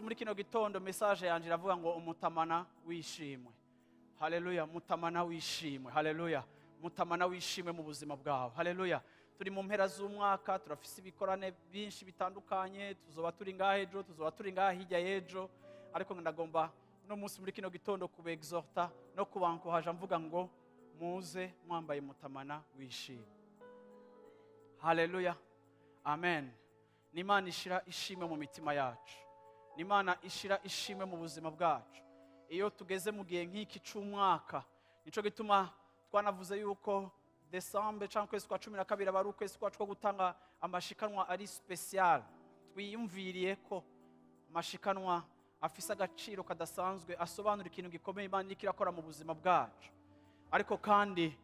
Muri kino gitondo message yanje iravuga ngo umutamana wishimwe. Haleluya, mutamana wishimwe. Haleluya, mutamana wishimwe mu buzima bwawe. Haleluya. Turi mu mpera z'umwaka, turafise ibikorane byinshi bitandukanye, tuzoba turi ngahe ejo, tuzoba turi ngahe hirya y'ejo, ariko ndagomba no munsi muri kino gitondo kubexhorta no kubankohaje mvuga ngo muze mwambaye mutamana wishimwe. Haleluya. Amen. N'Imana ishira ishimwe mu mitima yacu. N'Imana ishira ishimwe mu buzima bwacu. Iyo tugeze mu gihe nk'iki cy'umwaka, nico gituma twanavuze yuko December cyangwa kwezi kwa 12 aba ari ukwezi kwacu ko gutanga amashikanwa ari special. Twiyumviriye ko amashikanwa afise agaciro kadasanzwe, asobanura ikintu gikomeye Imana ikirakora mu buzima bwacu. Ariko kandi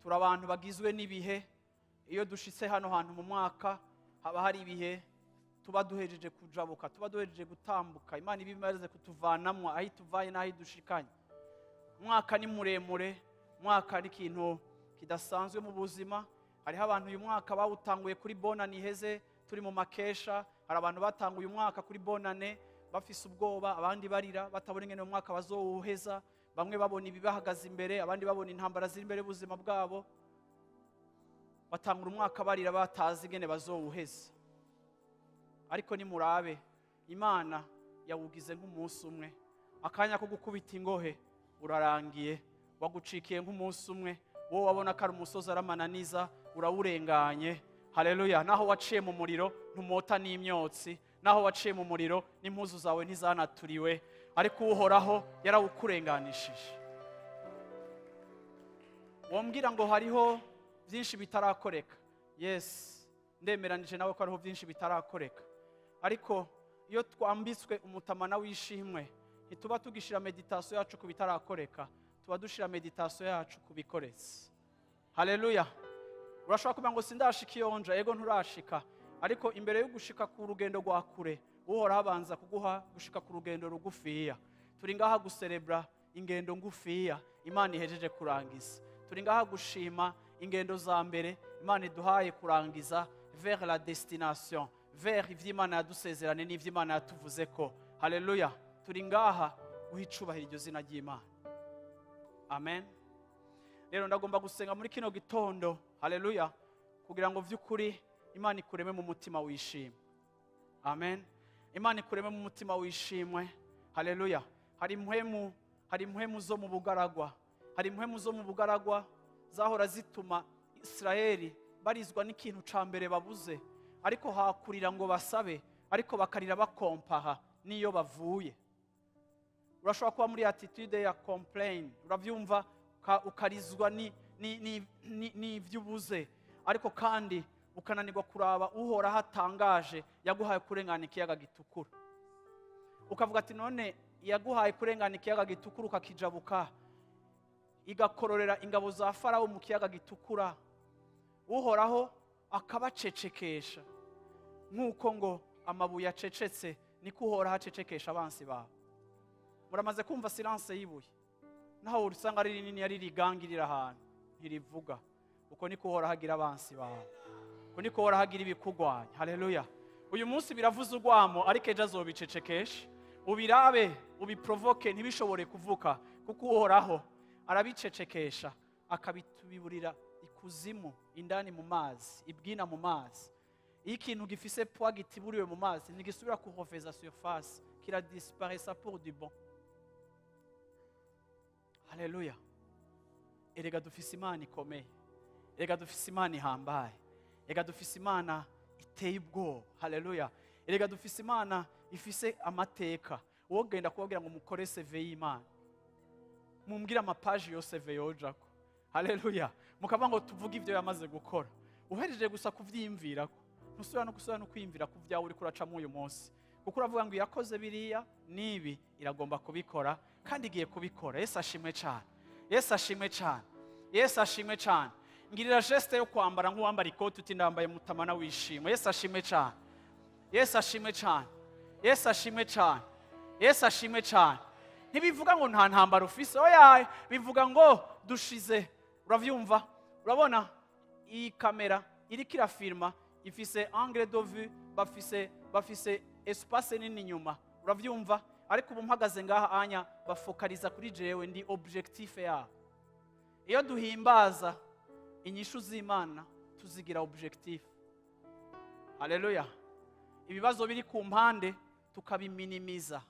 turi abantu bagizwe n'ibihe. Iyo dushitse hano hantu mu mwaka haba hari ibihe tuba duhejeje kujabuka, tuba duhejeje gutambuka. Imana ibimaze kutuvanamwa aho tuvaye naho dushikanye. Mwaka ni muremure, mwaka ari ikintu kidasanzwe mu buzima. Hariho abantu uyu mwaka bawutanguye kuri bonane iheze turi mu makesha, hari abantu batanguye uyu mwaka kuri bonane bafise ubwoba, abandi barira batabona ingene mu mwaka bazowuheza, bamwe babona ibibahagaze imbere, abandi babona intambara ziri imbere y'ubuzima bwabo. Batangura umwaka barira batazi ingene bazowuheza. Ariko ni murabe, Imana yawugize nk'umunsi umwe. Akanya ko gukubita ingohe urarangiye, wagucikiye nk'umunsi umwe. Wowe wabona ko ari umusozi aramananiza, urawurenganye. Haleluya. Naho waciye mu muriro ntumota n'imyotsi, naho waciye mu muriro n'impuzu zawe ntizanaturiwe, ariko uhoraho yarawukurenganishije. Wombwira ngo hariho byinshi bitarakoreka. Yes, ndemeranije nawe ko hariho byinshi bitarakoreka. Ariko iyo twambitswe umutamana wishimwe, ntituba tugishira meditation yacu ku bitarakoreka, tuba dushira meditation yacu ku bikoretse. Haleluya. Urashobora kuvuga ngo sindashika iyonja, ego nturashika, ariko imbere yo gushika ku rugendo rwa kure, uhora abanza kuguha gushika ku rugendo rugufiya. Turi ngaha guserebra ingendo ngufiya Imana ihejeje kurangiza. Turi ngaha gushima ingendo za mbere Imana iduhaye kurangiza vers la destination, vers ivy'Imana yadusezerane n'ivy'Imana yatuvuze ko. Haleluya. Turi ngaha guhicubahira iryo zina ry'Imana. Amen. Rero ndagomba gusenga muri kino gitondo, haleluya, kugira ngo vy'ukuri Imana ikureme mu mutima wishimwe. Amen. Imana ikureme mu mutima wishimwe. Haleluya. Hari impwemu zo mu bugaragwa. Hari impwemu zo mu bugaragwa zahora zituma Israeli barizwa n'ikintu ca mbere babuze, ariko hakurira ngo basabe, ariko bakarira bakompaha niyo bavuye. Urashobora kuba muri attitude ya complain, uravyumva ukarizwa ni ivyubuze, ariko kandi ukananirwa kuraba uhora hatangaje yaguhaye kurengana ikiyaga gitukura. Ukavuga ati none yaguhaye kurengana ikiyaga gitukura ukakijabuka, igakororera ingabo za Farao mu kiyaga gitukura, uhoraho akabacecekesha. Nk'uko ngo amabuye acecetse, niko uhora hacecekesha abansi bawe. Muramaze kumva silence yibuye, naho urusanga ari rinini yari rigangirira ahantu ntirivuga. Uko niko uhora hagira abansi bawe, uko niko uhora hagira ibikugwanya. Haleluya. Uyu munsi biravuze urwamo, ariko ejo azobicecekesha. Ubirabe, ubiprovoke ntibishobore kuvuka, kuko uhoraho arabicecekesha, akabitubiburira ikuzimu, indani mu mazi, ibwina mu mazi. Iyo ikintu gifise poids gitiburiwe mu mazi ntigisubira kuhofeza surface, kira disparaître pour du bon. Haleluya. Erega dufise Imana ikomeye, erega dufise Imana ihambaye, erega dufise Imana iteye ubwoba. Haleluya. Erega dufise Imana ifise amateka. Uwo genda kubabwira ngo mukore CV y'Imana, mumbwira amapaji yose CV yojako. Haleluya. Mukavuga ngo tuvuge ivyo yamaze gukora. uhereje gusa kuvyimvira ntusubira no gusubira no kwiyumvira ku vyawe uri kuracamo uyu munsi, kuko uravuga ngo yakoze biriya nibi iragomba kubikora kandi igiye kubikora. Yesu ashimwe cyane, Yesu ashimwe cyane, Yesu ashimwe cyane. Ngirira geste yo kwambara nk'uwambara ikoti uti ndambaye Umutamana wishimwe. Yesu ashimwe cyane, Yesu ashimwe cyane, Yesu ashimwe cyane, Yesu ashimwe cyane. Ntibivuga ngo nta ntambara ufise, oya, bivuga ngo dushize. Uravyumva? Urabona iyi kamera iriko irafilma ifise angle de vue, bafise espace nini nyuma. Uravyumva? Ariko ubu mpagaze ngaha anya bafokaliza kuri jewe, ndi objectif yabo. Iyo duhimbaza inyishu z'Imana tuzigira objectif. Haleluya. Ibibazo biri ku mpande tukabiminimiza,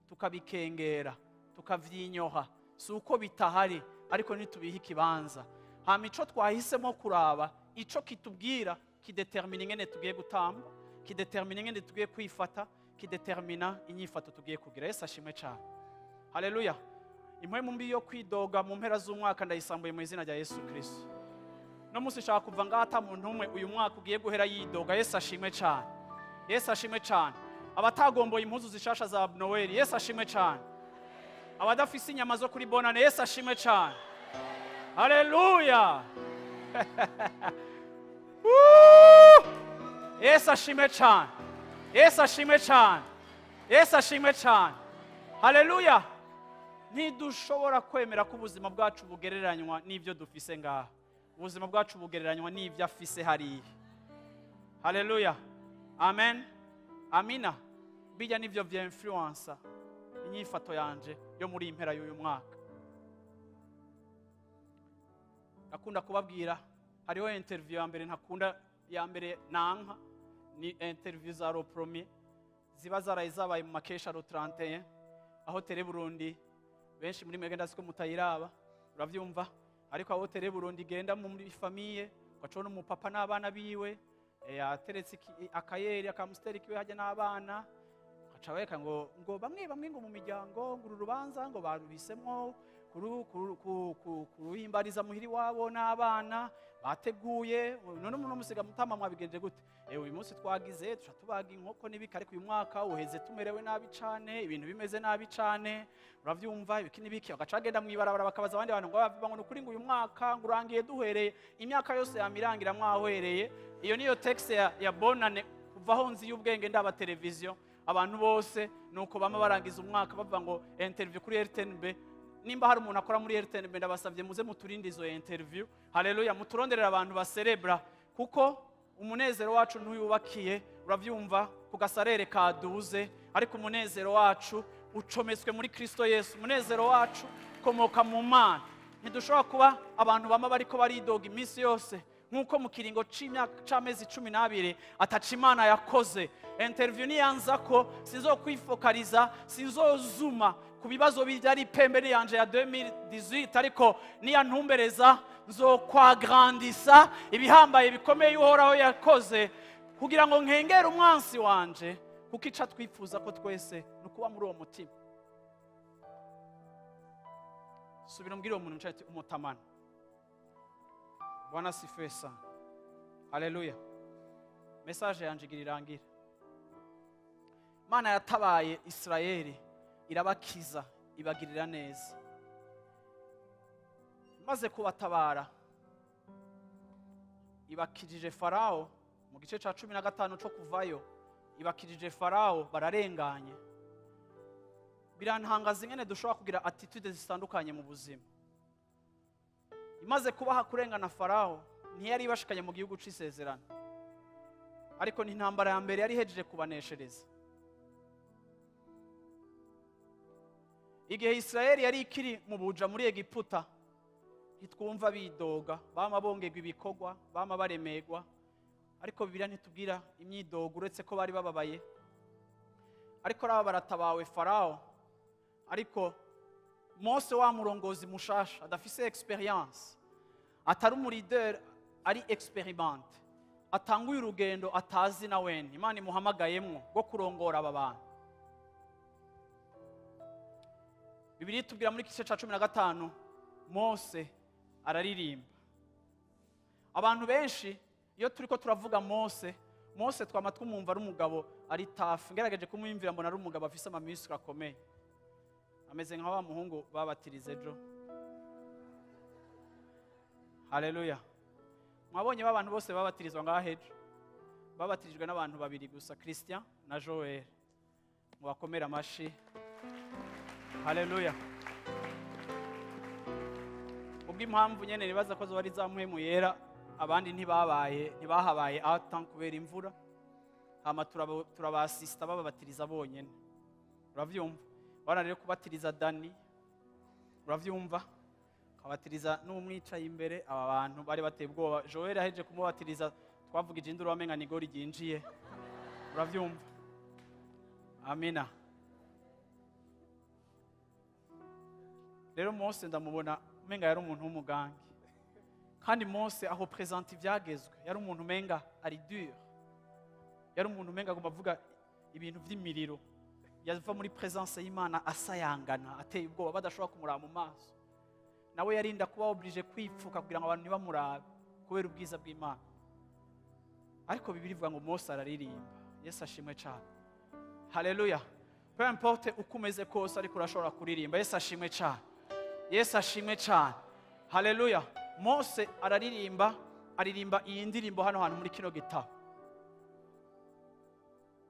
tukabikengera, tukavyinyoha. Si uko bitahari, ariko nitubiha ikibanza. Hama ico twahisemo kuraba, ico kitubwira kidetermina ingene tugiye gutamba, kidetermina ingene tugiye kwifata, kidetermina inyifato tugiye kugira. Yesu ashimwe cyane. Haleluya. Impwemu mbi yo kwidoga mu mpera z'umwaka ndayisambuye mu izina rya Yesu Kristo. No musi shaka kuva ngaha ata muntu umwe uyu mwaka ugiye guhera yidoga. Yesu ashimwe cyane, Yesu ashimwe cyane. Abatagomboye impuzu zishasha za Noel, Yesu ashimwe cyane. Abadafise inyama zo kuri bonane, Yesu ashimwe cyane. Haleluya. Yesu ashimwe cyane, Yesu ashimwe cyane, Yesu ashimwe cyane. Haleluya. Ntidushobora kwemera ko ubuzima bwacu bugereranywa n'ibyo dufise ngaha. Ubuzima bwacu bugereranywa n'ibyo afise hariya. Haleluya. Amen. Amina. Bijya nivyo vya influencer inyifato yanje yo muri impera y'uyu mwaka. Nakunda kubabwira, hariho interview ya mbere ntakunda, ya mbere nanka ni interview za ro premier ziba zarayizabaye mu makesha ro 31 aho Tele Burundi benshi muri mwegenda siko mutayiraba. Uravyumva? Ariko aho Tele Burundi genda muri famille wacona mu papa n'abana biwe yateretse akayeri akamusteri kiwe hajya n'abana acaweka ngo bamwe ngo mu miryango ngo urubanza ngo barubisemo kuruhimbariza muhiri wabo n'abana bateguye. None umuntu musiga mutama mwabigenje gute? Uyu munsi twagize tuca tubaga inkoko n'ibiki, ariko uyu mwaka uheze tumerewe nabi cane, ibintu bimeze nabi cane. Uravyumva? Ibiki n'ibiki bagacagenda mwibarabara bakabaza abandi bantu ngo bavuga ngo nukuri ngo uyu mwaka ngurangiye duhereye imyaka yose yamirangira mwahwereye. Iyo niyo text ya bonane kuvaho nzi y'ubwenge ndaba televiziyo. Abantu bose nuko bama barangiza umwaka bavuga ngo interview kuri RTNB. Nimba hari umuntu akora muri RTNB ndabasavye muze muturinde izo interview. Haleluya. Muturonderera abantu baserebra, kuko umunezero wacu ntuyubakiye, uravyumva, ku gasarere kaduze, ariko umunezero wacu ucometswe muri Kristo Yesu. Umunezero wacu komoka mu Mana. Ntidushobora kuba abantu bama bariko baridoga iminsi yose nkuko mu kiringo c'amezi 12 ataca Imana yakoze. Interview niyanza ko sinzokwifokaliza, sinzozuma ku bibazo byari pembe yanje ya 2018, ariko niyantumbereza nzokwagrandisa ibihambaye bikomeye uhoraho yakoze, kugira ngo nkengere umwansi wanje, kuko ica twifuza ko twese nukuba muri uwo mutima. Subira mbwira umuntu ncati Umutamana. Bwana sifiwe sana. Haleluya. Message yanje irangira. Mana yatabaye Israeli irabakiza ibagirira neza. Maze kubatabara ibakirije Farao mu gice ca 15 cyo kuvayo. Ibakirije Farao bararenganye. Birantangaza ingene dushobora kugira attitude zitandukanye mu buzima. Imaze kubaha kurengana Farao ntiyari bashikanye mu gihugu c'isezerano, ariko ni intambara ya mbere yari hejeje kubaneshereza. Igihe Israeli yari ikiri mu buja muri Egiputa, hitwumva bidoga, bama bongegwa ibikogwa, bama baremegwa, ariko Bibiliya ntitubwira imyidogo uretse ko bari bababaye. Ariko raba baratabawe Farao, ariko Mose wa murongozi mushasha adafise experience, atari mu leader, ari experiment, atanguye urugendo atazi na wene Imana imuhamagayemwo go kurongora aba bantu. Bibiliya tubwira muri kice ca 15 Mose araririmba. Abantu benshi iyo turiko turavuga Mose twama twumva ari umugabo ari tafu, ngerageje kumwiyumvira mbona ari umugabo afise amamisiri akomeye, ameze nka wa muhungu babatirize ejo. Haleluya. Mwabonye abantu bose babatirizwa ngaha ejo, babatirijwe n'abantu babiri gusa, Christian na Joel. Mubakomera amashi. Haleluya. Ubwo impamvu nyene nibaza ko zo bari zamuhemu yera, abandi ntibahabaye atan kubera imvura, hama turabasista bababatiriza bonyene. Uravyumva? Bana rero kubatiriza Dani, uravyumva? Kabatiriza n'umwicaye imbere, aba bantu bari bateye ubwoba. Joel aheje kumubatiriza twavugije induru wamenga ni gori ginjiye. Uravyumva? Amina. Rero Mose ndamubona umenga yari umuntu w'umugangi, kandi Mose aho present ivyagezwe yari umuntu umenga ari dur, yari umuntu umenga agomba avuga ibintu vy'imiriro, yava muri presence y'Imana asayangana ateye ubwoba badashobora kumuraba mu maso, nawe yarinda kuba oblige kwipfuka kugira ngo abantu ntibamurabe kubera ubwiza bw'Imana. Ariko Bibiliya ivuga ngo Mose araririmba. Yesu ashimwe cyane. Haleluya. Peu importe uko umeze kose ariko urashobora kuririmba. Yesu ashimwe cyane. Yesu ashimwe cyane. Haleluya. Mose aririmba iyi ndirimbo hano hantu muri kino gitabo.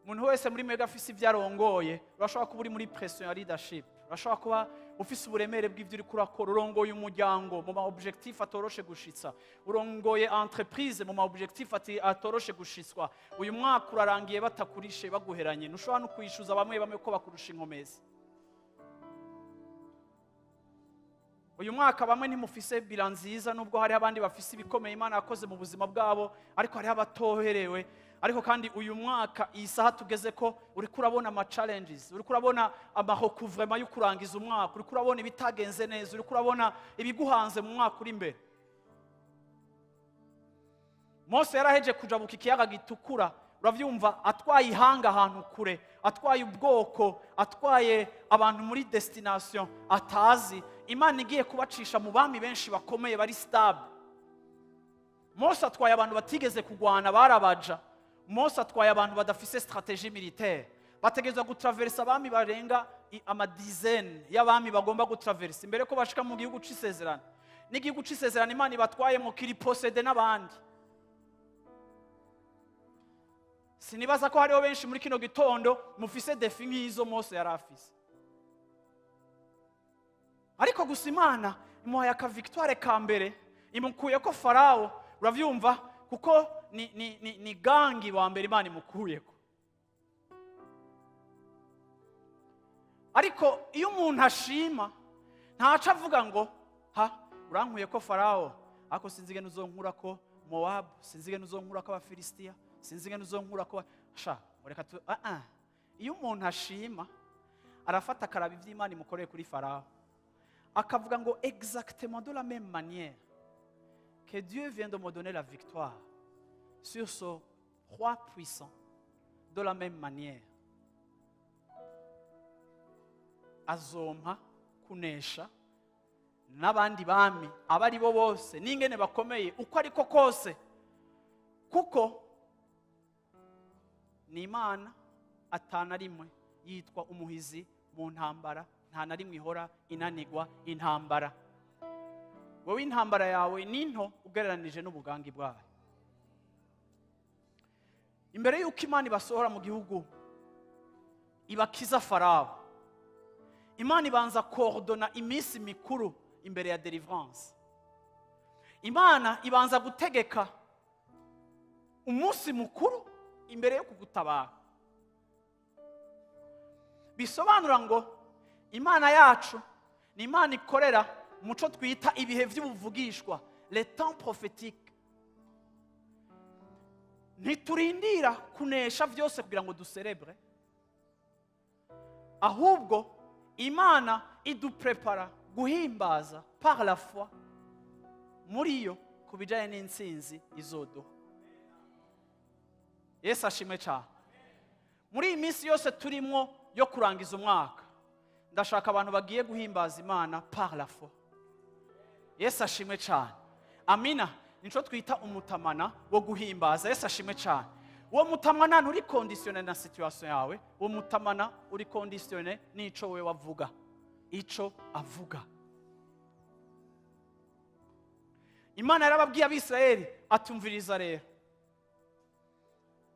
Umuntu wese muri mega afise ivyarongoye, urashobora kuba uri muri pression ya leadership, urashobora kuba ufise uburemere bw'ivyo uri kurakora, urongoye umuryango mu ma objectif atoroshe gushitsa, urongoye entreprise mu ma objectif atoroshe gushitswa. Uyu mwaka urarangiye batakurishe baguheranye, ntushobora no kwishuza bamwe ko bakurusha inkomezi. Uyu mwaka bamwe ntimufise bilan nziza, nubwo hari abandi bafise ibikomeye Imana yakoze mu buzima bwabo, ariko hari abatoherewe. Ariko kandi uyu mwaka iyi saha tugeze ko uri kurabona ama challenges, uri kurabona amahokuvrema yo kurangiza umwaka, uri kurabona ibitagenze neza, uri kurabona ibiguhanze mu mwaka uri imbere. Mose yaraheje kujabuka ikiyaga gitukura, uravyumva, atwaye ihanga ahantu kure, atwaye ubwoko, atwaye abantu muri destination atazi. Imana igiye kubacisha mu bami benshi bakomeye bari stable. Mose atwaye abantu batigeze kugwana barabaja. Mose atwaye abantu badafise strategie militaire, bategezwa gutraversa abami barenga amadizaine y'abami bagomba gutraversa imbere ko bashika mu gihugu c'isezerano. N'igihugu c'isezerano Imana ibatwaye mu kiri posede n'abandi. Sinibaza ko hariho benshi muri kino gitondo mufise defi nk'izo Mose yari afise, ariko gusa Imana imuhaye aka victoire ka mbere, imukuye ko Farao. Uravyumva? Kuko ni gangi wa mbere Imana imukuyeko. Ariko iyo umuntu ashima ntaca avuga ngo urankuye ko Farao, ako sinzige nuzonkura ko Moab, sinzige nuzonkura ko Abafilistia, sinzige nuzonkura ko mureka tu iyo umuntu ashima arafata karaba ivy'Imana imukoreye kuri Farao, akavuga ngo exactement de la même manière que Dieu vient de me donner la victoire sur ce roi puissant, de la même manière azompa kunesha n'abandi bami abari bo bose n'ingene bakomeye uko ariko kose, kuko ni Imana atana rimwe yitwa umuhizi mu ntambara, nta na rimwe ihora inanigwa intambara. Wowe intambara yawe ni nto ugereranije n'ubugangi bwayo. Imbere y'uko Imana ibasohora mu gihugu ibakiza Farao, Imana ibanza coordona iminsi mikuru imbere ya deliverance. Imana ibanza gutegeka umunsi mukuru imbere yo kugutabara. Bisobanura ngo Imana yacu ni Imana ikorera muco twita ibihe vy'ubuvugishwa, les temps prophétiques. Ntiturindira kunesha vyose kugira ngo duserebre, ahubwo Imana iduprepara guhimbaza par la foi muri yo kubijanye n'intsinzi izoduha. Yesu ashimwe cyane. Muri iyi minsi yose turimwo yo kurangiza umwaka, ndashaka abantu bagiye guhimbaza Imana par la foi. Yesu ashimwe cyane. Amina. nico twita umutamana wo guhimbaza. Yesu ashimwe cyane. Uwo mutamana nturi conditione na situation yawe, uwo mutamana uri conditione n'ico we wavuga, ico avuga. Imana yarababwiye abisirayeli atumviriza rero,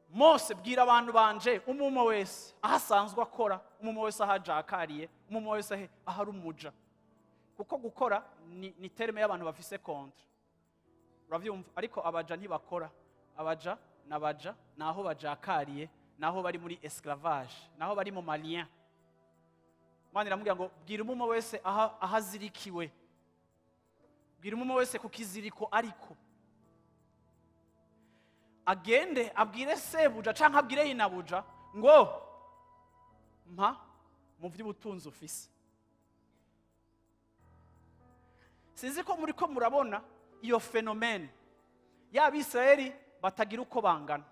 Mose bwira abantu banje umwe wese ahasanzwe akora, umwe wese ahajakariye, umwe wese ahari umuja, kuko gukora ni terme y'abantu bafise contre. Uravyumva? Ariko abaja ntibakora. Abaja nabaja naho bajakariye, naho bari muri esclavage, naho bari mu malien. Imana iramubwira ngo bwira umwe wese ahazirikiwe, bwira umwe wese ku kiziriko ariko agende abwire sebuja canke abwire inabuja ngo mpa mu vy'ubutunzi ufise. Sinzi ko muri ko murabona iyo phénomène y'Abisirayeli batagira uko bangana,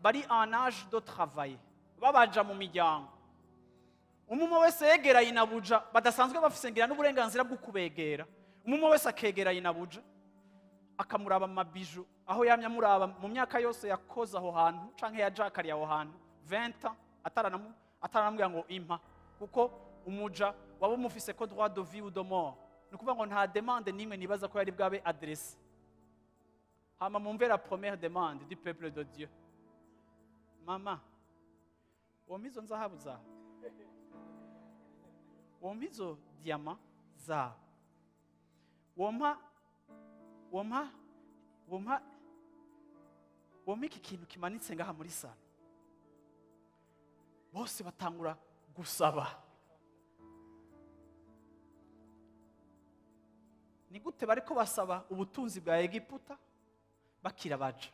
bari en âge de travail, babaja mu miryango, umwe wese yegera inabuja, badasanzwe bafise ngira n'uburenganzira bwo kubegera. Umwe wese akegera inabuja akamuraba mabiju aho yamya muraba mu myaka yose yakoze aho hantu canke yajakariye aho hantu 20 ataranamubwira ngo impa, kuko umuja waba umufise ko droit de vie ou de mort. Nukuvuga ngo nta demande nimwe nibaza ko yari bwabe adresse. Hama mumve la première demande du peuple de Dieu. Mama, womizo nzahabu zawe, womizo diamant zawe, wompa iki kintu kimanitse ngaha muri sano. Bose batangura gusaba. Ni gute bariko basaba ubutunzi bwa Egiputa bakira baje?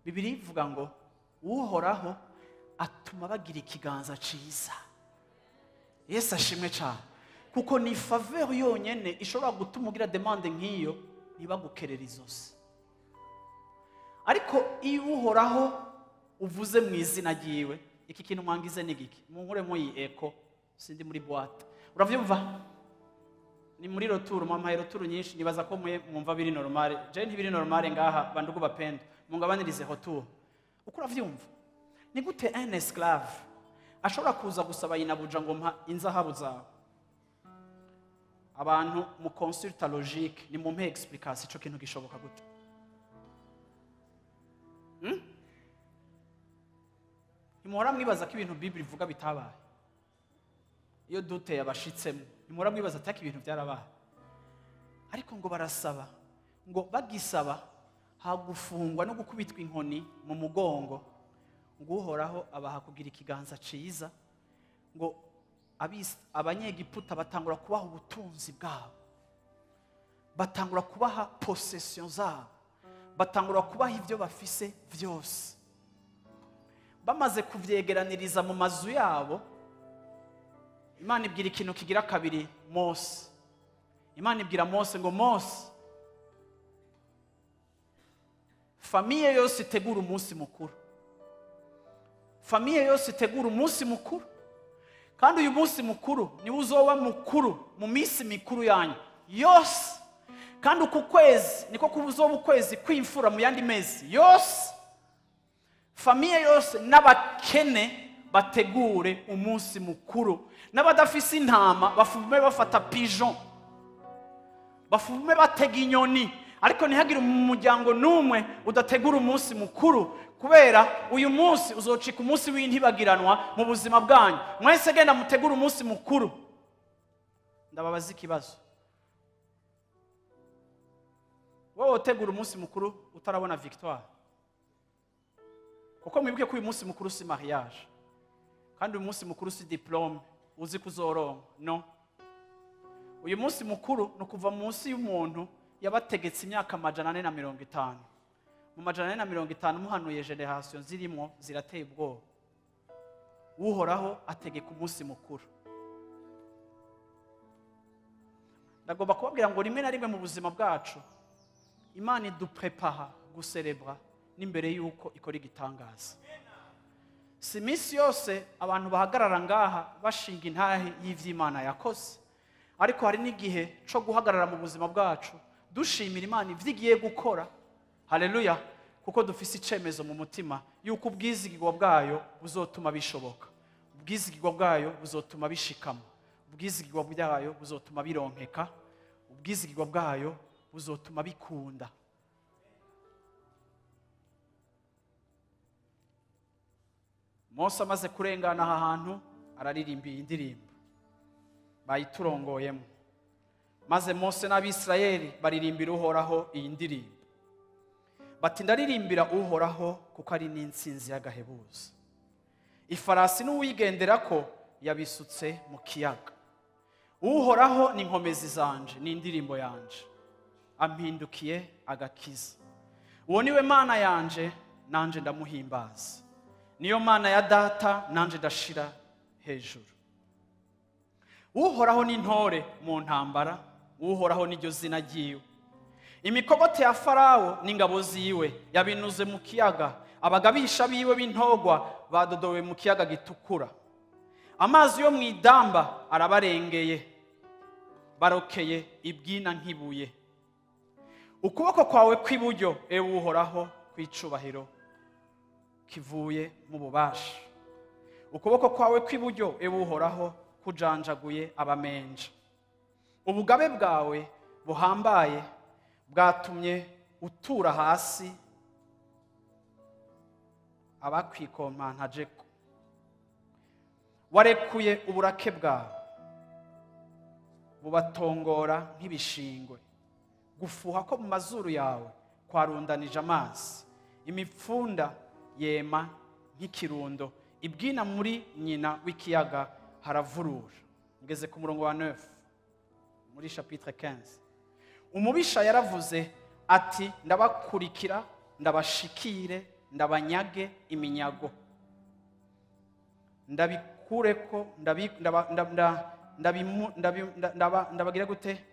Bibiri ivuga ngo uhoraho atuma bagira ikiganza ciza. Yesu ashimwe cyane, kuko ni faveur yonyene ishobora gutuma ugira demande nk'iyo ntibagukerera izosi. Ariko iyo uhoraho uvuze mu izina ryiwe, iki kintu mwangize ni giki? Munkure mu iyi echo, sindi muri boîte. Uravyumva? Ni muri retour, mama retour nyinshi nibaza ko mwumva biri normal. Je ntibiri normal ngaha bandugu bapendo. Mungabanirize retour. Uko uravyumva? Ni gute un esclave ashobora kuza gusaba inabuja ngo mpa inzahabu zawe? Abantu mu consulta logique ni mu mpe explication ico kintu gishoboka gute? Nimora mwibaza ko ibintu Bible ivuga bitabaye. Iyo dute yabashitsemo, nimora mwibaza ataka ibintu byarabaye. Ariko ngo barasaba, ngo bagisaba hagufungwa no gukubitwa inkoni mu mugongo, ngo uhoraho abaha kugira ikiganza ciza, ngo abanyegiputa batangura kubaha ubutunzi bwabo, batangura kubaha possession zabo, batangura kubaha ibyo bafise byose. Bamaze kuvyegeraniriza mu mazu yabo, Imana ibwira ikintu kigira kabiri Mose. Imana ibwira Mose ngo Mose, famiye yose itegura umunsi mukuru, famiye yose itegura umunsi mukuru, kandi uyu munsi mukuru ni uzoba mukuru mu minsi mikuru yanyu yose, kandi uku kwezi niko kuzoba ukwezi kw'imfura mu yandi mezi yose. Famiye yose n'abakene bategure umunsi mukuru, n'abadafise intama bafume bafata pigeon, bafume batega inyoni, ariko ntihagire umuryango n'umwe udategura umunsi mukuru, kubera uyu munsi uzocika umunsi w'intibagiranwa mu buzima bwanyu. Mwese genda mutegura umunsi mukuru. Ndababaza ikibazo, wowe utegura umunsi mukuru utarabona victoire? Kuko mwibuke ko uyu munsi mukuru si mariage, kandi uyu munsi mukuru si diplome uzi kuzoronka, no. Uyu munsi mukuru no kuva munsi y'umuntu yabategetse imyaka 450. Mu 450 muhanuye generation zirimo zirateye ubwoba. Uhoraho ategeka umunsi mukuru. Ndagomba kubabwira ngo rimwe na rimwe mu buzima bwacu Imana iduprepara guserebra n'imbere yuko ikora igitangaza. Si misi yose abantu bahagarara ngaha bashinga intahe y'ivy'Imana yakoze, ariko hari n'igihe cyo guhagarara mu buzima bwacu dushimira Imana ivyo igiye gukora. Haleluya. Kuko dufise icemezo mu mutima yuko ubwizigirwa bwayo buzotuma bishoboka, ubwizigirwa bwayo buzotuma bishikama, ubwizigirwa bwayo buzotuma bironkeka, ubwizigirwa bwayo buzotuma bikunda. Mose amaze kurengana aha hantu araririmba iyi ndirimbo bayiturongoyemo, maze Mose n'Abisirayeli baririmbira Uhoraho iyi ndirimbo bati ndaririmbira Uhoraho kuko ari n'intsinzi y'agahebuzo. Ifarasi n'uwigenderako yabisutse mu kiyaga. Uhoraho ni inkomezi zanje n'indirimbo yanje, ampindukiye agakiza. Uwo niwe Mana yanje, nanje ndamuhimbaza. Niyo Mana ya data, nanje ndashira hejuru. Uhoraho ni intore mu ntambara, Uhoraho niryo zina ryiwe. Imikogote ya Farawo n'ingabo ziwe yabinuze mu kiyaga, abagabisha biwe b'intogwa badodowe mu kiyaga gitukura. Amazi yo mwidamba arabarengeye, barokeye ibwina nkibuye. Ukuboko kwawe kw'iburyo ewe Uhoraho kw'icubahiro kivuye mu bubasha. Ukuboko kwawe kw'iburyo ewe Uhoraho kujanjaguye abamenja. Ubugabe bwawe buhambaye bwatumye utura hasi abakwikomantajeko. Warekuye uburake bwawe bubatongora nk'ibishingwe. Gufuha ko mu mazuru yawe kwarundanije amazi, imipfunda yema nk'ikirundo, ibwina muri nyina w'ikiyaga haravurura. Ngeze ku murongo wa 9 muri chapitre 15. Umubisha yaravuze ati ndabakurikira, ndabashikire, ndabanyage iminyago, ndabikureko, ndabagira gute,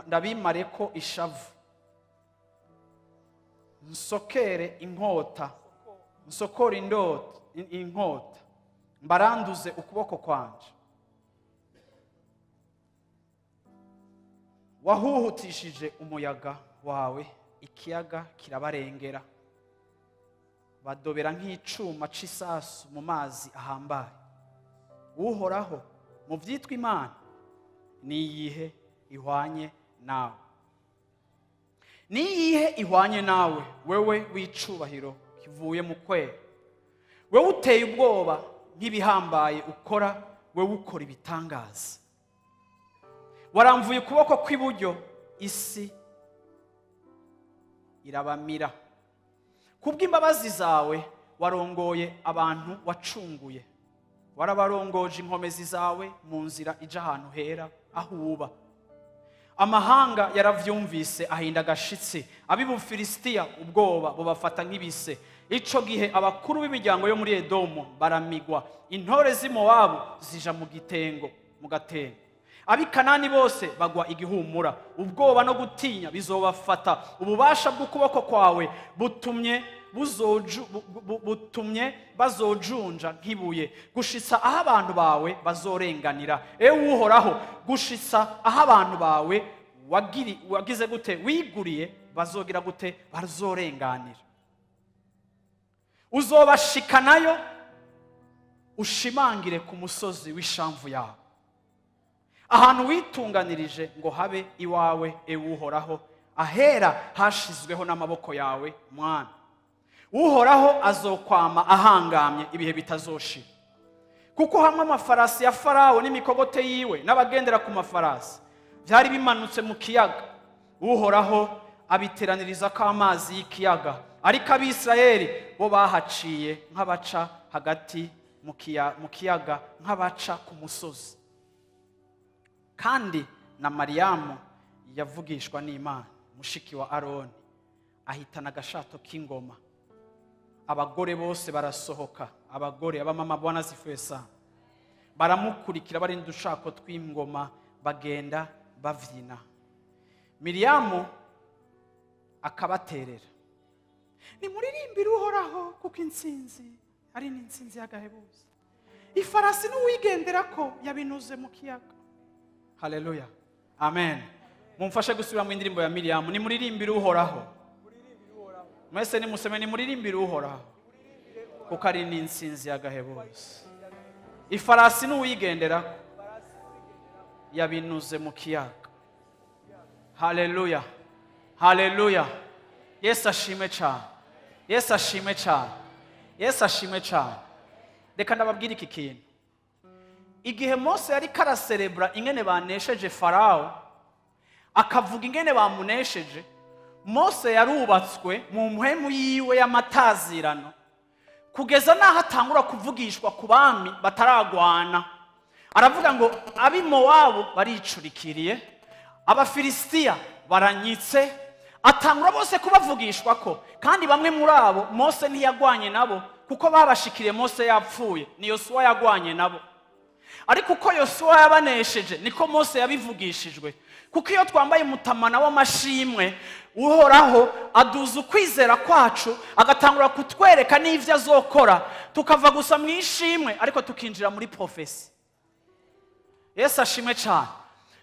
ndabimareko ishavu, nsokere inkota, nsokore inkota, mbaranduze ukuboko kwanje. Wahuhutishije umuyaga wawe, ikiyaga kirabarengera, badobera nk'icuma c'isasu mu mazi ahambaye. Uhoraho mu vyitwa Imana niyihe ihwanye nawe? Niyihe ihwanye nawe, wewe w'icubahiro kivuye mu kwera? Wewe uteye ubwoba nk'ibihambaye ukora, wewe ukora ibitangaza. Waramvuye ukuboko kw'iburyo, isi irabamira. Kubw'imbabazi zawe warongoye abantu wacunguye, warabarongoje inkomezi zawe mu nzira ija ahantu hera aho uba. Amahanga yaravyumvise ahinda agashitsi, ab'Ubufilisitiya ubwoba bubafata nk'ibise. Ico gihe abakuru b'imiryango yo muri Edomu baramigwa, intore z'i Mowabu zija mu gatengo. Ab'i Kanani bose bagwa igihumura, ubwoba no gutinya bizobafata. Ububasha bw'ukuboko kwawe butumye bazojunja nk'ibuye, gushitsa aho abantu bawe bazorenganira. Ewe Uhoraho, gushitsa aho abantu bawe wagize gute, wiguriye, bazogira gute, bazorenganira. Uzobashikanayo ushimangire ku musozi w'ishamvu yawe, ahantu witunganirije ngo habe iwawe. Ewe Uhoraho, ahera hashizweho n'amaboko yawe mwana. Uhoraho azokwama ahangamye ibihe bitazoshira, kuko hamwe amafarasi ya Farawo n'imikogote yiwe n'abagendera ku mafarasi byari bimanutse mu kiyaga. Uhoraho abiteraniriza ko amazi y'ikiyaga, ariko Abisirayeli bo bahaciye nk'abaca hagati mu kiyaga, nk'abaca ku musozi. Kandi na Mariyamu yavugishwa n'Imana, mushiki wa Aroni, ahitana agashato k'ingoma. Abagore bose barasohoka, abagore abamama Bwana zifesa baramukurikira bari n'udushako tw'ingoma, bagenda bavyina. Miriyamu akabaterera, nimuririmbire Uhoraho kuko intsinzi ari n'intsinzi y'agahebuzo. ifarasi n'uwigenderako yabinuze mu kiyaga. Haleluya, amen. Mumfashe gusubira mu indirimbo ya Miriam, ni muririmbire uhoraho. Mwese nimuseme ni muririmbire uhoraho, kuko ari n'insinzi y'agahebuzo. Ifarasi n'uwigenderako yabinuze mu kiyaga. Haleluya, haleluya. Yesu ashimwe cyane, Yesu ashimwe cyane, Yesu ashimwe cyane. Reka ndababwira iki kintu. Igihe Mose yari karaserebra ingene banesheje Farao, akavuga ingene bamunesheje, Mose yarubatswe mu mpwemu yiwe y'amatazirano kugeza naho atangura kuvugishwa ku bami bataragwana. Aravuga ngo abi Mowabu baricurikiriye, Abafilisitiya baranyitse, atangura bose kubavugishwa ko, kandi bamwe muri abo Mose ntiyagwanye nabo kuko babashikiriye Mose yapfuye, ni Yosuwa yagwanye nabo. Ariko uko Yosuwa yabanesheje niko Mose yabivugishijwe, kuko iyo twambaye umutamana w'amashimwe uhoraho aduza ukwizera kwacu, agatangura kutwereka n'ivyo azokora, tukava gusa mu ishimwe ariko tukinjira muri profesi. Yesu ashimwe cyane.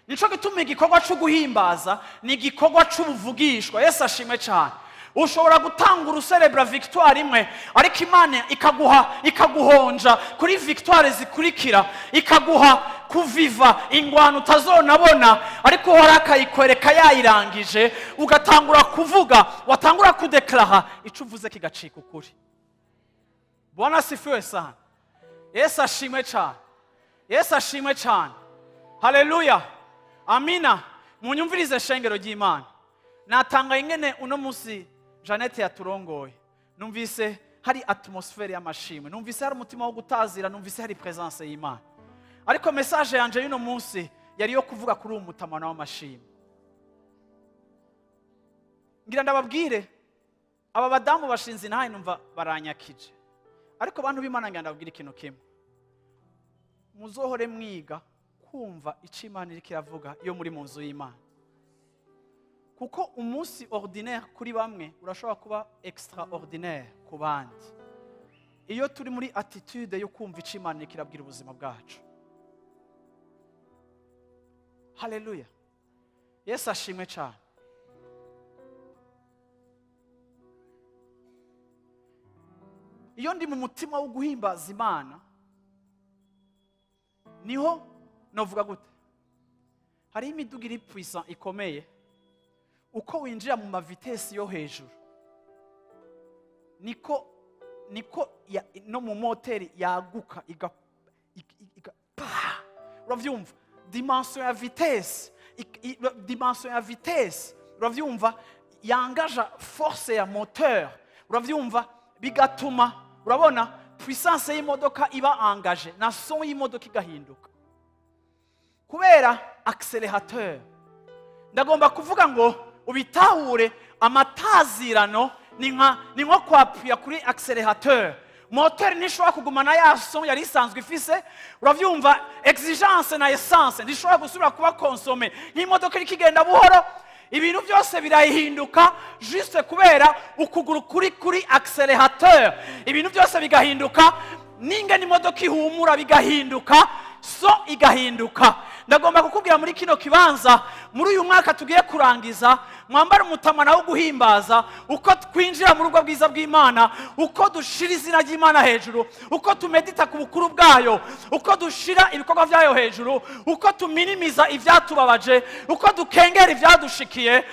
Nico gituma igikorwa cyo guhimbaza ni igikorwa cy'ubuvugishwa. Yesu ashimwe cyane. Ushobora gutanga uruserebra victoire imwe, ariko Imana ikaguhonja kuri victoire zikurikira, ikaguha kuviva ingwano utazonabona, ariko warakayikwereka yayirangije, ugatangura kuvuga, watangura kudeklara ico uvuze kigacika ukuri. Bwana sifiwe sana. Yesu ashimwe cyane, Yesu ashimwe cyane. Haleluya, amina. Munyumvirize shengero ry'Imana. Natanga ingene uno musi Janete yaturongoye, numvise hari atmosfere y'amashimwe, numvise hari umutima wo gutazira, numvise hari presence y'Imana. Ariko message yanje y'uno munsi yari yo kuvuga kuri umutamana w'amashimwe. Ngira ndababwire, aba badamu bashinze ntahe numva baranyakije, ariko abantu b'Imana ngira ndababwire ikintu kimwe: muzohore mwiga kumva ico Imana iriko iravuga iyo muri mu nzu y'Imana. Kuko umunsi ordinaire kuri bamwe urashobora kuba extraordinaire ku bandi, iyo turi muri attitude yo kumva ico Imana iriko irabwira ubuzima bwacu. Haleluya, Yesu ashimwe cyane. Iyo ndi mu mutima wo guhimbaza Imana, niho novuga gute, hari imiduga iri puissant ikomeye, uko winjira mu mavitesi yo hejuru niko no mu moteri yaguka uravyumva dimension ya vitesse uravyumva yangaja force ya moteur, uravyumva bigatuma urabona puissance y'imodoka iba engagée na son y'imodoka igahinduka kubera accélérateur. Ndagomba kuvuga ngo ubitahure amatazirano ni nko kwapira kuri accélérateur. Moteur nishobora kugumana ya son yari isanzwe ifise, uravyumva exigence na essence ndishobora gusubira kuba consommer. N'imodoka iri kigenda buhoro, ibintu byose birahinduka juste kubera ukuguru kuri accélérateur, ibintu byose bigahinduka, ninge n'imodoka ihumura bigahinduka, so igahinduka. Ndagomba kukubwira muri kino kibanza, muri uyu mwaka tugiye kurangiza, mwambara umutamana wo guhimbaza, uko twinjira mu rugo bwiza bw'Imana, uko dushira izina ry'Imana hejuru, uko tumedita ku bukuru bwayo, uko dushira ibikorwa byayo hejuru, uko tuminimiza ivyatubabaje, uko dukengera ivyadushikiye,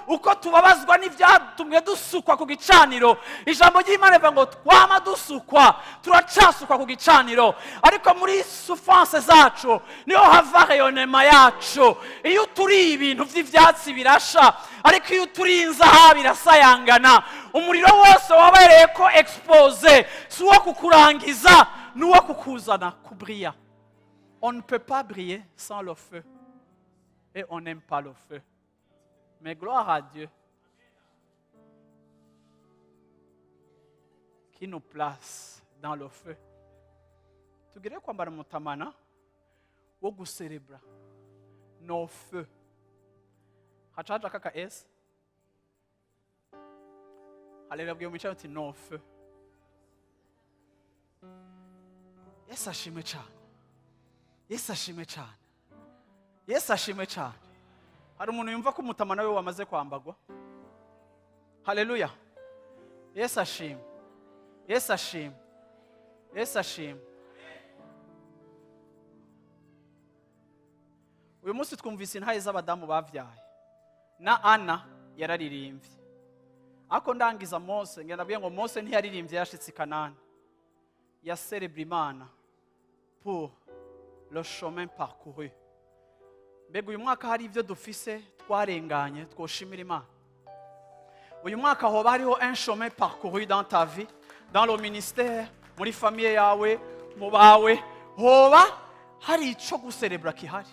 uko tubabazwa n'ivyatumwe dusukwa ku gicaniro. Ijambo ry'Imana rivuga ngo twama dusukwa, turacasukwa ku gicaniro, ariko muri souffrance zacu niho hava rayonema yacu. Iyo turi ibintu vy'ivyatsi birasha, ariko iyo turi inzaha birasayangana. Umuriro wose wabereye ko expose, si uwo kukurangiza, ni uwo kukuzana kubrilla. On ne peut pas briller sans le feu, et on n'aime pas le feu. Mais gloire à Dieu qui nous place dans le feu. Tugire kwambara umutamana wo guserebra no feu. Hachaja kaka es. Haleluya, bwiye umucayo ati no feu. Yesu ashimwe cyane. Yesu ashimwe cyane. Yesu ashimwe cyane. Hari umuntu yumva ko umutamana we wamaze kwambagwa? Haleluya. Yesu ashimwe. Yesu ashimwe. Yesu ashimwe. Uyu munsi twumvise intahe z'abadamu bavyaye. Na Ana yararirimbye. Ako ndangiza Mose, ngenda nabwiye ngo Mose ntiyaririmbye yashitse i Kanani. Ya célèbre Imana pour le chemin parcouru. Mbega uyu mwaka hari ivyo dufise twarenganye twoshimira Imana. Uyu mwaka hoba hariho un chemin parcouru dans ta vie, dans le ministère, muri famille yawe, mu bawe, hoba hari ico guserebra kihari.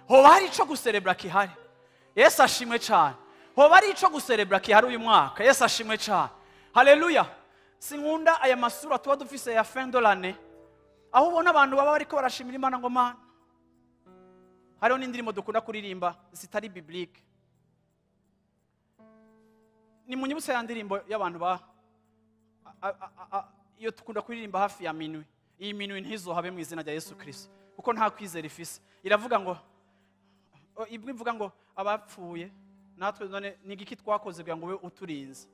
Hoba hari ico guserebra kihari. Yesu ashimwe cyane. Hoba hari ico guserebra kihari uyu mwaka. Yesu ashimwe cyane. Haleluya. Sinkunda aya masura tuba dufise ya fin de l'année. Aho ubona abantu baba bariko barashimira Imana ngo Mana. Hariho n'indirimbo dukunda kuririmba zitari biblique. Ni munyibutse ya ndirimbo y'abantu ba iyo tukunda kuririmba hafi ya minuit. Iyi minuit ntizohabe mu izina rya Yesu Kristo. Kuko nta kwizera ifise. Iravuga ngo ivuga ngo abapfuye natwe none nigiki twakoze kugira ngo we uturinze.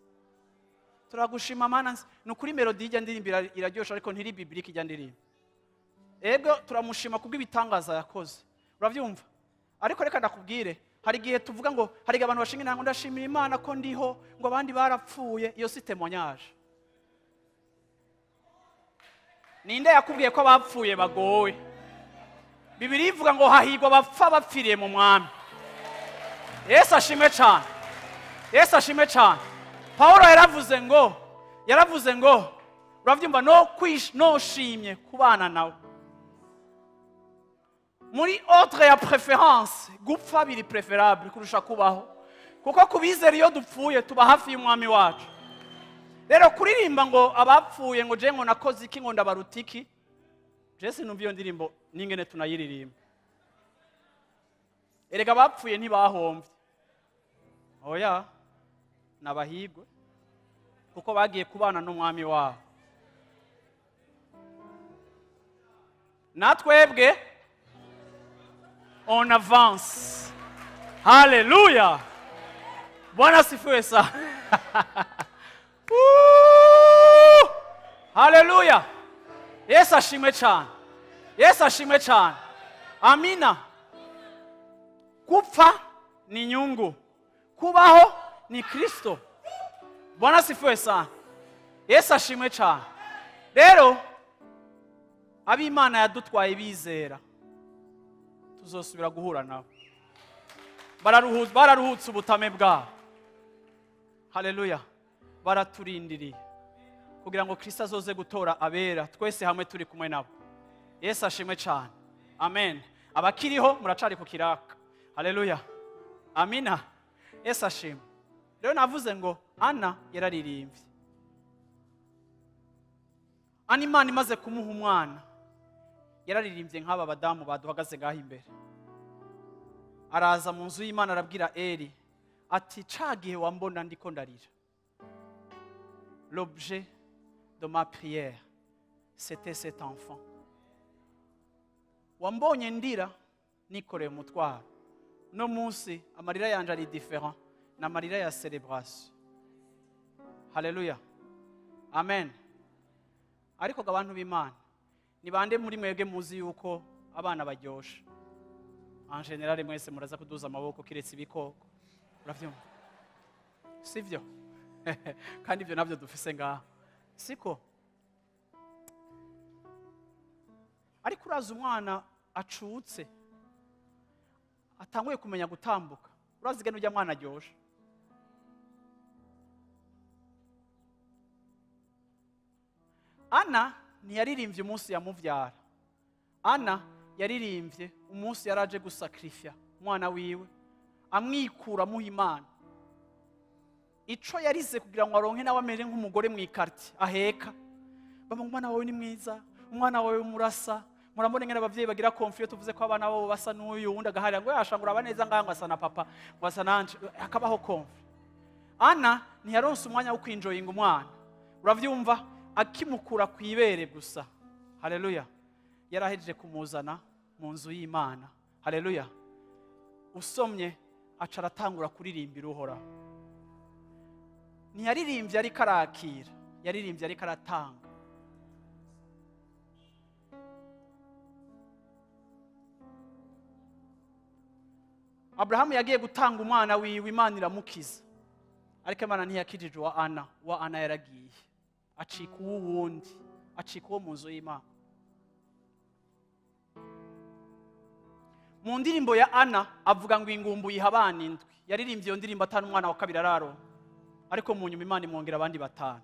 Turagushima Mana, nukuri melody ijya ndirimbira iraryosha ariko ntiri biblique ijya ndirimba. Ego turamushima kubw'ibitangaza yakoze. Uravyumva? Ariko reka ndakubwire, hari gihe tuvuga ngo hari abantu bashinga intango ndashimira Imana ko ndiho, ngo abandi barapfuye, iyo si témoignage. Ninde yakubwiye ko abapfuye bagowe? Bibiliya ivuga ngo hahigwa bapfa bapfiriye mu mwami. Yesu ashimwe cyane. Yesu ashimwe cyane. Paulo yaravuze ngo uravyumva no shimye kubana nawe. Muri autre ya préférence gupfa biri préférable kurusha kubaho. Kuko kubizera iyo dupfuye tuba hafi y'umwami wacu. Rero kuririmba ngo abapfuye ngo je ngo nakoze iki ngo ndabarutiki. Jese numva iyo ndirimbo ningene tunayiririmba. Erega abapfuye ntibahomvye. Oya. Nabahigwe kuko bagiye kubana n'umwami wabo. Natwebwe on avance. Haleluya. Bwana sifiwe sana. Haleluya. Yesu ashimwe cyane. Yesu ashimwe cyane. Amina. Kupfa ni nyungu. Kubaho ni Kristo. Bwana sifiwe sana. Yesu ashimwe cyane. Rero ab'Imana yadutwaye bizera tuzosubira guhura nabo. Bararuhutse ubutame bwabo. Haleluya. Baraturindiriye kugira ngo Kristo azoze gutora abera twese hamwe turi kumwe nabo. Yesu ashimwe cyane. Amen. Abakiriho muracari ku kiraka. Haleluya. Amina. Yesu ashimwe. Rero navuze ngo Ana yararirimbye. Ana Imana imaze kumuha umwana yararirimbye nk'aba badamu baduhagaze ngaho imbere. Araza mu nzu y'Imana arabwira Eli ati cagihe wambona ndiko ndarira. L'objet de ma prière c'était cet enfant. Wambonye ndira nikoreye umutwaro. No munsi amarira yanje ari different na marira ya celebration. Haleluya. Amen. Ariko abantu b'Imana ni bande muri mwebwe muzi yuko abana baryosha? En general mwese muraza kuduza amaboko kiretse ibikoko. Uravyumva? Sivyo? Kandi ibyo navyo dufise ngaha. Siko? Ariko uraza umwana acutse atanguye kumenya gutambuka. Urazi gene ujya mwana aryosha. Ana ntiyaririmbye umunsi yamuvyara. Ana yaririmbye umunsi yaraje gusakrifya umwana wiwe amwikura muha Imana. Ico yarize kugira ngo aronke nawe amere nk'umugore mu ikarti aheka. Baba umwana wawe ni mwiza, umwana wawe murasa. Murambone ngene abavyeyi bagira konfiyo tuvuze ko abana babo basa n'uyu wundi agaharira ngo yashangura abaneza nganga asa na papa ngo asa nanje akabaho konfi. Ana ntiyaronse umwanya wo kwinjoyinga umwana. Uravyumva akimukura kwibere gusa. Haleluya. yarahejeje kumuzana mu nzu y'Imana. Haleluya. Usomye aca aratangura kuririmbira Uhoraho. Ntiyaririmbye ariko arakira, yaririmbye ariko aratanga. Abrahamu yagiye gutanga umwana wiwe, Imana iramukiza, ariko Imana ntiyakijije wa Ana yaragiye acika uwundi, acika uwo mu nzu y'Imana. Mu ndirimbo ya Ana avuga ngo ingumbu yiha abana indwi. Yaririmbye iyo ndirimbo atanu umwana wa kabiri araronka, ariko mu nyuma Imana imwongera abandi batanu.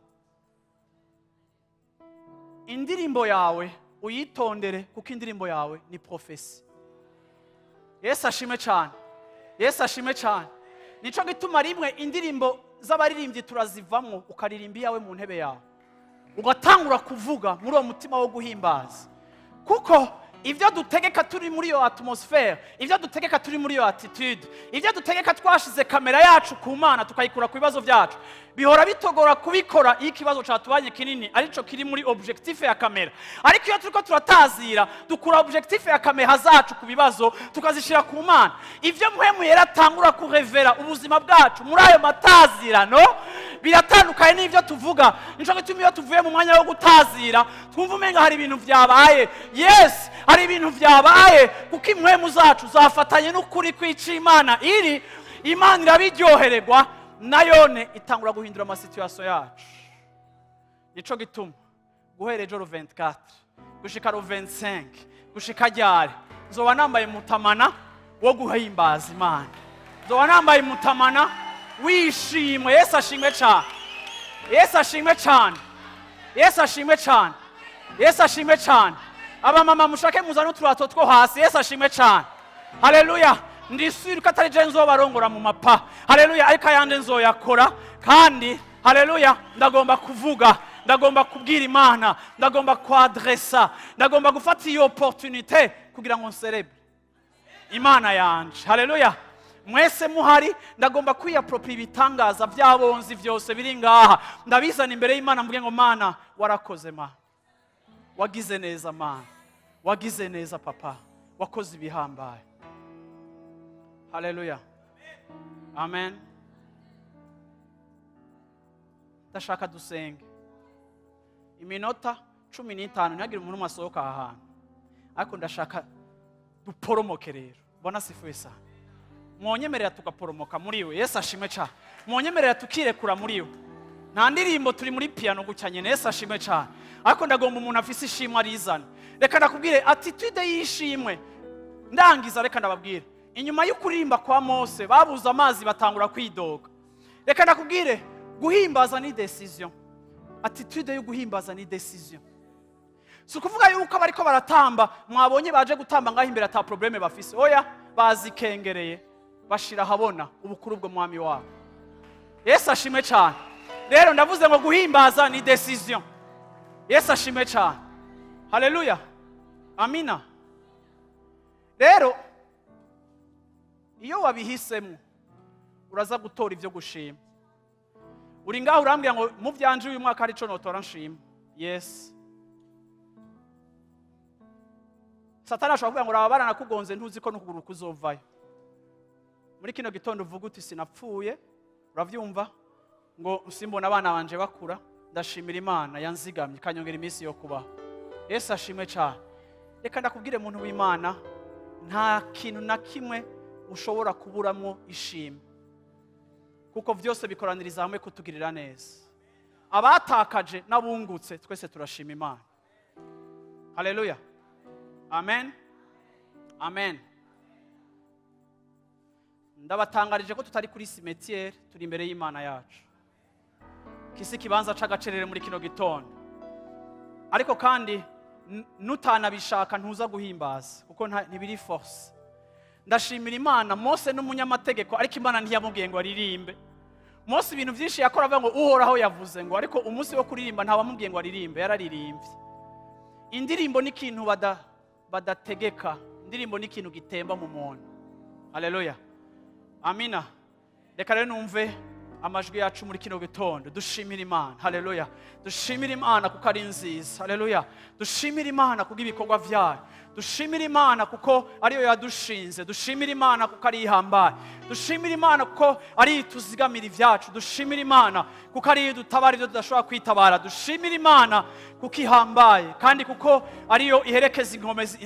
Indirimbo yawe uyitondere, kuko indirimbo yawe ni profesi. Yesu ashimwe cyane, Yesu ashimwe cyane. Nico gituma rimwe indirimbo z'abaririmbyi turazivamwo, ukaririmba iyawe mu ntebe yawe, ugatangura kuvuga muri uwo mutima wo guhimbaza. Kuko ibyo dutegeka turi muri iyo atmosphere, ibyo dutegeka turi muri iyo attitude, ibyo dutegeka twashize kamera yacu ku Mana tukayikura ku bibazo byacu, bihora bitogora kubikora iyo ikibazo cyatubanye kinini arico kiri muri objectif ya kamera. Ariko iyo turiko turatazira, dukura objectif ya kamera zacu ku bibazo tukazishira ku Mana. Ivyo muhemu yaratangura kurevera ubuzima bwacu muri ayo matazirano biratandukanye n'ivyo tuvuga. Nico gituma iyo tuvuye mu mwanya wo gutazira twumva umenga hari ibintu vyabaye. Yes, hari ibintu vyabaye, kuko imwemu zacu zafatanye n'ukuri kw'ica Imana iri. Imana irabiryohererwa, nayone itangura guhindura amasituasiyo yacu. Nico gituma guhera ejo 24 gushika 25 gushika ryari nzoba nambaye mutamana wo guhimbaza Imana, nzoba nambaye mutamana wishimwe. Yesu ashimwe cyane, Yesu ashimwe cyane, Yesu ashimwe cyane, Yesu ashimwe cyane. Aba mama mushake muzana uturato two hasi. Yesu ashimwe cyane. Haleluya. Ndisuri ko atari je nzobarongora mu mapa. Haleluya. Ariko ayande nzoyakora kandi haleluya ndagomba kuvuga, ndagomba kubwira Imana, ndagomba kwadresa, ndagomba gufata iyo opportunité kugira ngo nserebre Imana yanje. Haleluya. Mwese muhari ndagomba kwiyapropria ibitangaza by'abonzi byose biri ngaha, ndabizana imbere y'Imana mvuge ngo Mana warakoze Mana, wagize neza Mana, wagize neza Papa, wakoze ibihambaye. Haleluya. Amen. Ndashaka dusenge iminota 15, ntihagire umuntu masohoka aha hantu, ariko ndashaka duporomoke rero. Bona sifuye sana, mwonyemerera tukaporomoka muri we. Yesu ashimwe cyane. Mwonyemerera tukirekura muri we. Nta ndirimbo turi muri piano gucyanye. Yesu ashimwe cyane. Ariko ndagomba umuntu afise ishimwe arizana. Reka ndakubwire attitude y'ishimwe. Ndangiza reka ndababwire, inyuma y'ukuririmba kwa Mose babuza amazi batangura kwidoga. Reka ndakubwire guhimbaza ni decision. Attitude yo guhimbaza ni decision. Si ukuvuga yuko abariko baratamba mwabonye baje gutamba ngaho imbere ata probleme bafise. Oya, bazikengereye bashira habona ubukuru bwo mwami wabo. Yesu ashimwe cyane. Rero ndavuze ngo guhimbaza ni decision. Yesu ashimwe cyane. Haleluya. Amina. Rero iyo wabihisemo uraza gutora ivyo gushima. Uri ngaho urambwira ngo mu byanje uyu mwaka arico notora nshima. Yes. Satani ashobora kuvuga ngo urababara nakugonze ntuzi ko n'ukuguru kuzovayo. Muri kino gitondo uvuga uti sinapfuye, uravyumva ngo usimbona abana banje bakura, ndashimira Imana yanzigamye kanyongera iminsi yo kubaho. Yesu ashimwe cyane. Reka ndakubwire muntu w'Imana, nta kintu na kimwe ushobora kuburamo ishimwe, kuko vyose bikoraniriza hamwe kutugirira neza. Abatakaje n'abungutse twese turashima Imana. Haleluya. Amen. Amen. Ndabatangarije ko tutari kuri cimetière, turi imbere y'Imana yacu. Kisi kibanza c'agacerere muri kino gitondo. Ariko kandi nutanabishaka ntuza guhimbaza, kuko ntibiri force. Ndashimira Imana, Mose n'umunyamategeko, ariko Imana ntiyamubwiye ngo aririmbe. Mose ibintu byinshi yakora avuga ngo Uhoraho yavuze ngo, ariko umunsi wo kuririmba ntawamubwiye ngo aririmbe, yararirimbye. Indirimbo ni ikintu badategeka, indirimbo ni ikintu gitemba mu muntu. Haleluya. Amina. Reka rero numve amajwi yacu muri kino gitondo dushimira Imana. Haleluya. Dushimira Imana kuko ari nziza. Haleluya. Dushimira Imana kuko ibikorwa byayo. Dushimira Imana kuko ariyo yadushinze. Dushimira Imana kuko ari ihambaye. Dushimira Imana kuko ari tuzigamira ivyacu. Dushimira Imana kuko ari dutabara ibyo tudashobora kwitabara. Dushimira Imana kuko ihambaye kandi kuko ariyo iherekeza inkomezi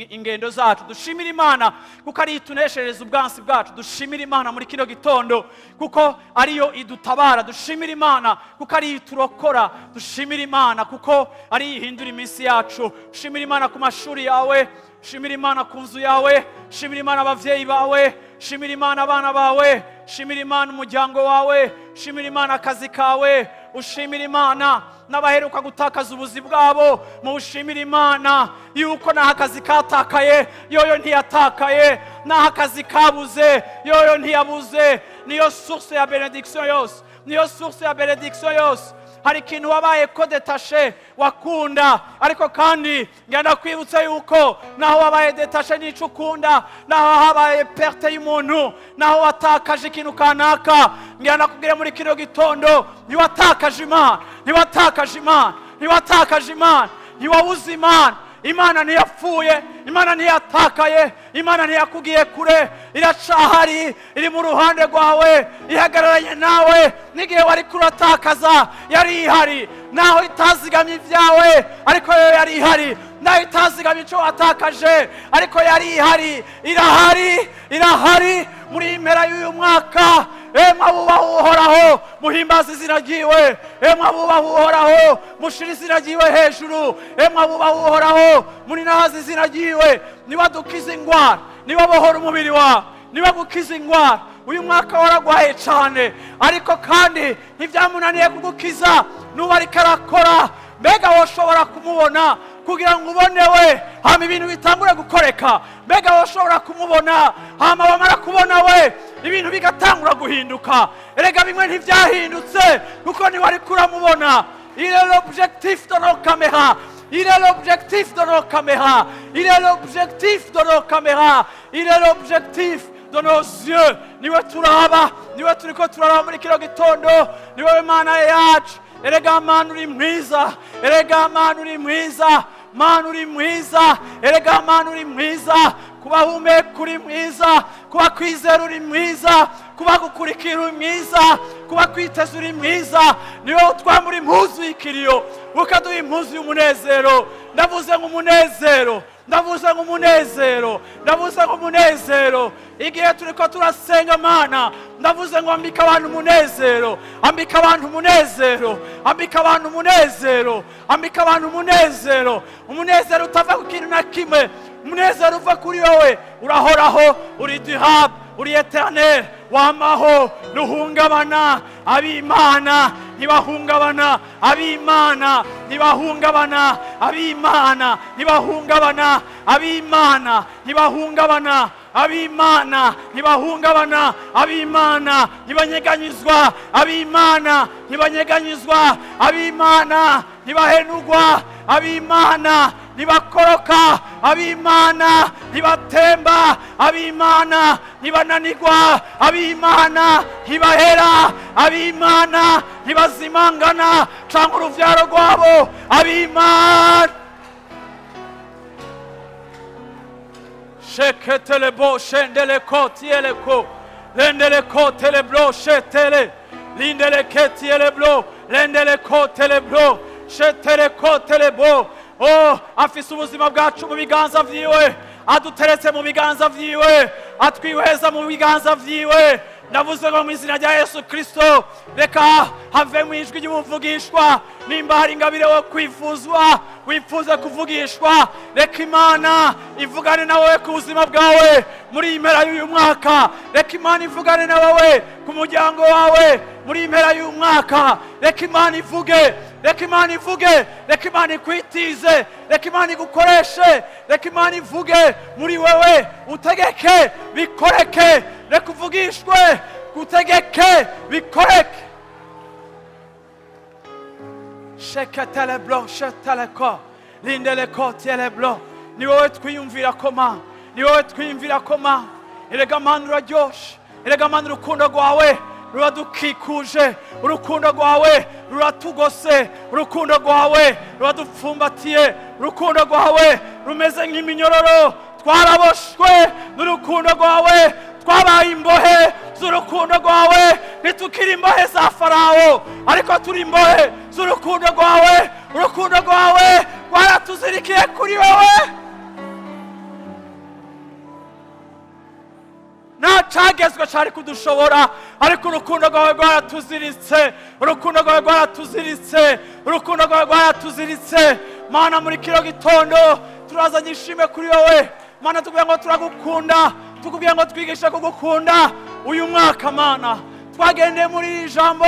ingendo zacu. Dushimira Imana kuko ari ituneshereza ubwansi bwacu. Dushimira Imana muri kino gitondo kuko ariyo idutabara. Dushimira Imana kuko ari iturokora. Dushimira Imana kuko ari ihindura iminsi yacu. Dushimira Imana ku mashuri yawe. Shimira Imana ku nzu yawe. Shimira Imana abavyeyi bawe. Shimira Imana abana bawe. Shimira Imana umuryango wawe. Shimira Imana akazi kawe. Ushimira Imana n'abaheruka gutakaza ubuzi bwabo. Mushimira Imana yuko naho akazi katakaye yoyo ntiyatakaye, naho akazi kabuze yoyo ntiyabuze. Niyo source ya benediction yose. Niyo source ya benediction yose. Hari ikintu wabaye ko detashe wakunda, ariko kandi ngenda kwibutsa yuko naho wabaye detashe n'ico ukunda, naho habaye perte y'umuntu, naho watakaje ikintu kanaka, ngenda kubwira muri kino gitondo ntiwatakaje Imana, ntiwatakaje Imana, ntiwatakaje Imana, ntiwabuze Imana. Imana ntiyapfuye, Imana ntiyatakaye, Imana ntiyakugiye kure, iracahari, iri mu ruhande rwawe, ihagararanye nawe. N'igihe wari kuratakaza yari ihari, naho itazigamye ibyawe ariko yo yari ihari, naho itazigamye icyo watakaje ariko yari ihari. Irahari, irahari muri impera y'uyu mwaka. Mwabubaha Uhoraho, muhimbaze izina ryiwe. Mwabubaha Uhoraho, mushire izina ryiwe hejuru. Mwabubaha Uhoraho, muninahaze izina ryiwe. Niba dukiza ingwara, niba bohora umubiri wawe, niba gukiza ingwara. Uyu mwaka waragwaye cyane, ariko kandi ntibyamunaniye kugukiza. Nuba ariko arakora, mbega woshobora kumubona kugira ngo ubonewe hama ibintu bitangure gukoreka. Mbega woshobora kumubona hama bamara kubona we ibintu bigatangura guhinduka. Erega bimwe ntivyahindutse kuko ni wari kuramubona. Il est l'objectif de nos caméras. Il est l'objectif de nos caméras. Il est l'objectif de nos caméras. Il est l'objectif de nos yeux. Niwe turaba, niwe turiko turaraba muri kino gitondo. Niwe Mana yacu. Erega Mana uri mwiza. Erega Mana uri mwiza. Mana uri mwiza. Erega Mana uri mwiza. Kuba humeka uri mwiza. Kuba kwizera uri mwiza. Kuba gukurikira uri mwiza. Kuba kwiteza uri mwiza. Niwe utwambura impuzu y'ikiriyo, ukaduha impuzu y'umunezero. Ndavuze nk'umunezero, ndavuze nk'umunezero, ndavuze nk'umunezero. Igihe turiko turasenga Mana, ndavuze ngo ambika abantu umunezero, ambika abantu umunezero, ambika abantu umunezero, ambika abantu umunezero. Umunezero utava ku kintu na kimwe, umunezero uva kuri wowe. Urahoraho, uri durable, uri eternel, wamaho, ntuhungabana. Ab'Imana ntibahungabana, ab'Imana ntibahungabana, ab'Imana ntibahungabana, ab'Imana ntibahungabana, ab'Imana ntibahungabana, ab'Imana ntibanyeganyizwa, ab'Imana ntibanyeganyizwa, ab'Imana ntibahenugwa, ab'Imana ntibakoroka, ab'Imana ntibatemba, ab'Imana ntibananigwa, ab'Imana ntibahera, ab'Imana ntibazimangana canke uruvyaro rwabo, ab'Imana. Sheketele bo shendele ko tiele ko lendele ko tele blo shetele lindele ke tiele blo lendele ko tele blo shetele ko tele bo. Oh, afise ubuzima bwacu mu biganza vyiwe, aduteretse mu biganza vyiwe, atwiheza mu biganza vyiwe. Ndavuze ngo mu izina rya Yesu Kristo, reka have mu ijwi ry'ubuvugishwa. Nimba hari ingabire wo kwifuzwa, wifuze kuvugishwa, reka Imana ivugane nawe ku buzima bwawe muri impera y'uyu mwaka. Reka Imana ivugane nawe ku muryango wawe muri impera y'uyu mwaka. Reka Imana ivuge, reka Imana ivuge, reka Imana ikwitize, reka Imana igukoreshe, reka Imana ivuge muri wewe, utegeke bikoreke. Reka uvugishwe, utegeke bikoreke. Shekatele blo shetele ko lindele ko tiele blo. Ni wowe twiyumvira koma, ni wowe twiyumvira koma. Erega Mana uraryoshe, erega Mana urukundo rwawe ruradukikuje, urukundo rwawe ruratugose, urukundo rwawe ruradupfumbatiye, urukundo rwawe rumeze nk'iminyororo, twaraboshwe n'urukundo rwawe, twabaye imbohe z'urukundo rwawe, ntitukiri imbohe za Farawo ariko turi imbohe z'urukundo rwawe. Urukundo rwawe rwaratuzirikiye kuri wowe, nta cyagezwe cyari kudushobora, ariko urukundo rwawe rwaratuziritse, urukundo rwawe rwaratuziritse, urukundo rwawe rwaratuziritse. Mana, muri kino gitondo turazanye ishimwe kuri wowe. Mana, tukubwira ngo turagukunda, tukubwira ngo twigishe kugukunda uyu mwaka. Mana, twagendeye muri iri jambo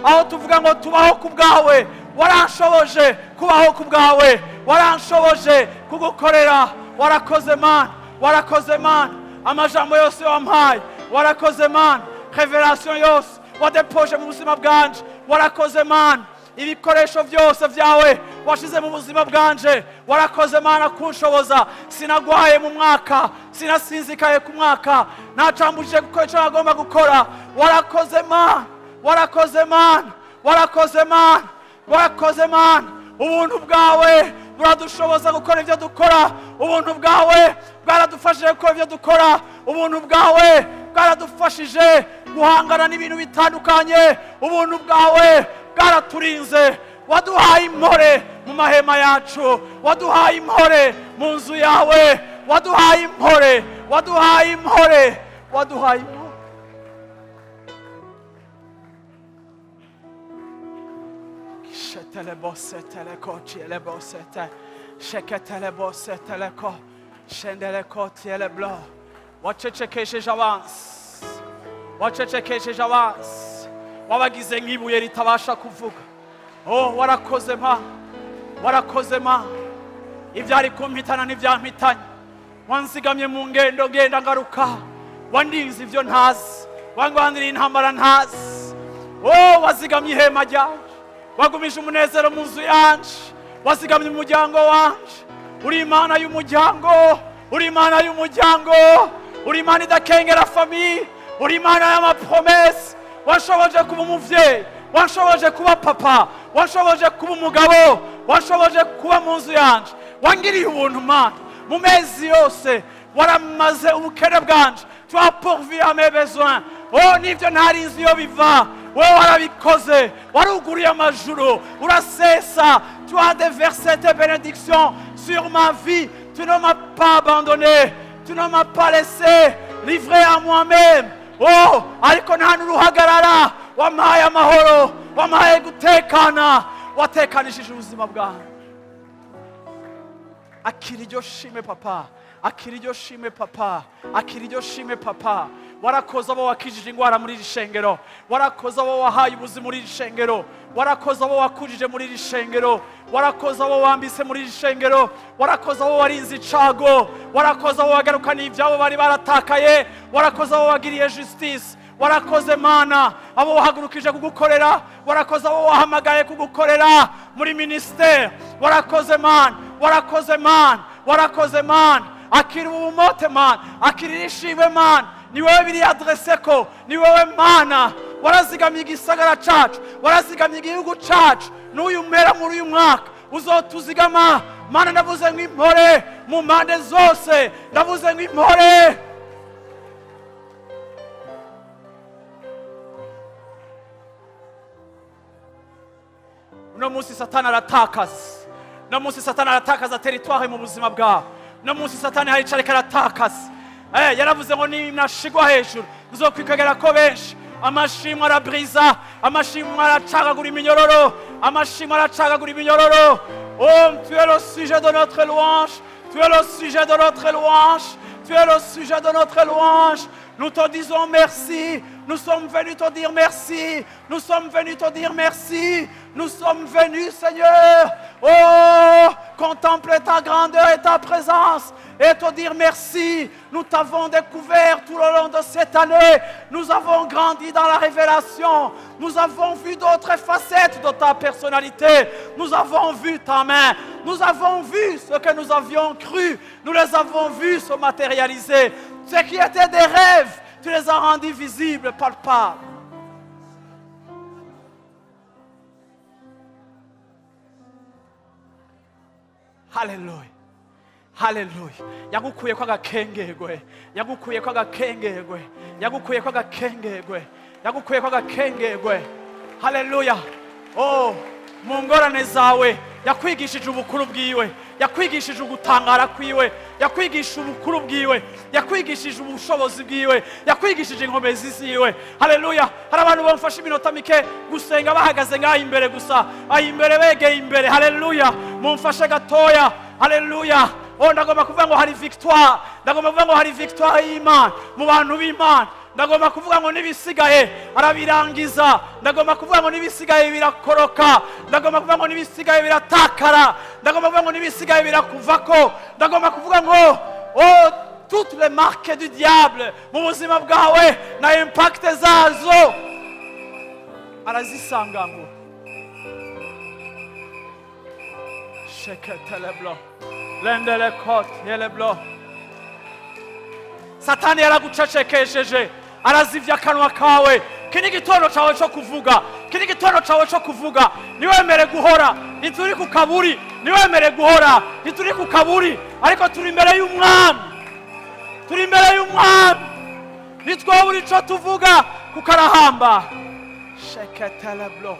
aho tuvuga ngo tubaho ku bwawe, waranshoboje kubaho ku bwawe, waranshoboje kugukorera. Warakoze Mana, warakoze Mana, amajambo yose wampaye warakoze Mana, revelation yose wadepoje mu buzima bwanje warakoze Mana, ibikoresho byose byawe washize mu buzima bwanje warakoze Mana kunshoboza. Sinagwaye mu mwaka, sinasinzikaye ku mwaka, nacambuje gukora icyo nagomba gukora. Warakoze Mana, warakoze Mana, warakoze Mana, warakoze Mana. Ubuntu bwawe buradushoboza gukora ibyo dukora, ubuntu bwawe bwaradufashije gukora ibyo dukora, ubuntu bwawe bwaradufashije guhangana n'ibintu bitandukanye, ubuntu bwawe bwaraturinze. Waduhaye impore mu mahema yacu, waduhaye impore mu nzu yawe, waduhaye impore, waduhaye impore, waduhaye impore. Shetele bosse teleko tiele bosse te, sheketele bosse teleko, shendele ko tiele blo. Wacecekesheje abansi, wacecekesheje abansi, wabagize nk'ibuye ritabasha kuvuga. Oh, warakoze Mana, warakoze Mana. Ibyari kumpitana n'ibyampitanye, wansigamye mu ngendo ngenda ngaruka, wandinze ibyo ntazi, wangwaniriye intambara ntazi. Oh, wazigamye ihema ryawe, wagumije umunezero mu nzu yanje, wazigamye umuryango wanje. Uri Imana y'umuryango, uri Imana y'umuryango, uri Imana idakengera famiye, uri Imana y'amapromese. Washoboje kuba umuvyeyi, washoboje kuba papa, washoboje kuba umugabo, washoboje kuba mu nzu yanje. Wangiriye ubuntu Mana, mu mezi yose waramaze ubukene bwanje. Tu as pourvu à mes besoins. Oh, nivyo ntarinzi iyo biva, wowe warabikoze, waruguriye amajuru, urasesa. Tu as déversé tes bénédictions sur ma vie. Tu ne m'as pas abandonné, tu ne m'as pas laissé livré à moi-même. Oh, ariko nta n'uruhagarara, wampaye amahoro, wampaye gutekana, watekanishije ubuzima bwawe. Akira iryo shime papa, akira iryo shime papa, akira iryo shime papa. Warakoze abo wakijije ingwara muri iri shengero, warakoze abo wahaye ubuzima muri iri shengero, warakoze abo wakujije muri iri shengero, warakoze abo wambise muri iri shengero, warakoze abo warinze icago, warakoze abo wagarukaniye ibyabo bari baratakaye, warakoze abo wagiriye justice. Warakoze Mana, abo wahagurukije kugukorera, warakoze abo wahamagaye kugukorera muri ministère. Warakoze Mana, warakoze Mana, warakoze Mana. Akira ubumote Mana, akira ishimwe Mana. Ni wewe biri adresse ko, ni wewe Mana. Warazigamye igisagara cacu, warazigamye igihugu cacu. N'uyu mpera muri uyu mwaka uzotuzigama Mana. Ndavuze nk'impore mu mpande zose, ndavuze nk'impore. Uno munsi Satani aratakaza, uno munsi Satani aratakaza territoire mu buzima bwawe, uno munsi Satani haricara aratakaza. Yaravuze ngo ninashigwa hejuru nzokwikagera ko benshi. Amashimwe arabriza, amashimwe aracagagura iminyororo, amashimwe aracagagura iminyororo. Oh, tu es le sujet de notre louange, tu es le sujet de notre louange, tu es le sujet de notre louange. Nous te disons merci, nous sommes venus te dire merci, nous sommes venus te dire merci, nous sommes venus Seigneur, oh, contempler ta grandeur et ta présence et te dire merci. Nous t'avons découvert tout le long de cette année, nous avons grandi dans la révélation, nous avons vu d'autres facettes de ta personnalité, nous avons vu ta main, nous avons vu ce que nous avions cru, nous les avons vus se matérialiser. Ce qui étaient des rêves, tu les as rendus visibles, palpables. Hallelujah. Hallelujah. Yagukuye kwa gakengegwe. Yagukuye kwa gakengegwe. Yagukuye kwa gakengegwe. Yagukuye kwa gakengegwe. Hallelujah. Oh, mu ngorane zawe yakwigishije ubukuru bwiwe, yakwigishije ugutangara kwiwe, yakwigishije ubukuru bwiwe, yakwigishije ubushobozi bwiwe, yakwigishije inkomezi ziwe. Haleluya. Hari abantu bamfashe iminota mike gusenga bahagaze ngaho imbere gusa, ayi imbere begeye imbere. Haleluya. Mumfashe gatoya. Haleluya. Oh, ndagomba kuvuga ngo hari victoire, ndagomba kuvuga ngo hari victoire y'Imana mu bantu b'Imana. Ndagomba kuvuga ngo nibisigaye arabirangiza, ndagomba kuvuga ngo nibisigaye birakoroka, ndagomba kuvuga ngo nibisigaye biratakara, ndagomba kuvuga ngo nibisigaye birakuvako, ndagomba kuvuga ngo oh, toutes les marques du diable mu buzima bwawe na impact zazo arazisangamo. Shekete le blanc, lende le côte et le blanc. Satani yaragucecekesheje, arazivya akanwa kawe. Kini gitondo cawe cyo kuvuga, kini gitondo cawe cyo kuvuga. Niwemere guhora, ntituri ku kaburi. Niwemere guhora, ntituri ku kaburi, ariko turi imbere y'Umwami. Turi imbere y'Umwami. Nitwabura ico tuvuga kukarahamba. Shekete le blanc,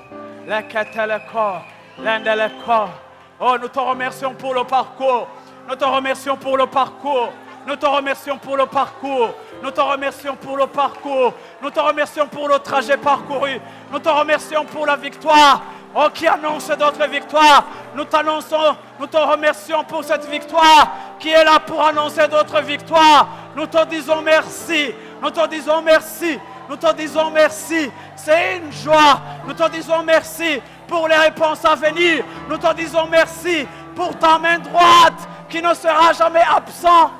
lekete le corps, lende le corps. Oh, nous te remercions pour le parcours. Nous te remercions pour le parcours. Nous te remercions pour le parcours. Nous te remercions pour le parcours. Nous te remercions pour le trajet parcouru. Nous te remercions pour la victoire. Oh, qui annonce d'autres victoires. Nous te remercions pour cette victoire qui est là pour annoncer d'autres victoires. Nous te disons merci. Nous te disons merci. Nous te disons merci. C'est une joie. Nous te disons merci pour les réponses à venir. Nous te disons merci pour ta main droite qui ne sera jamais absente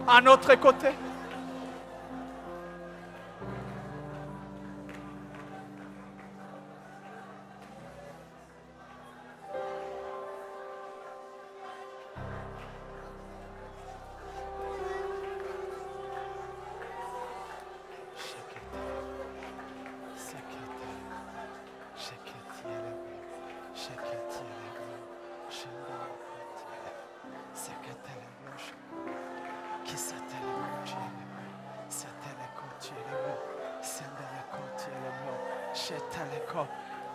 à notre côté.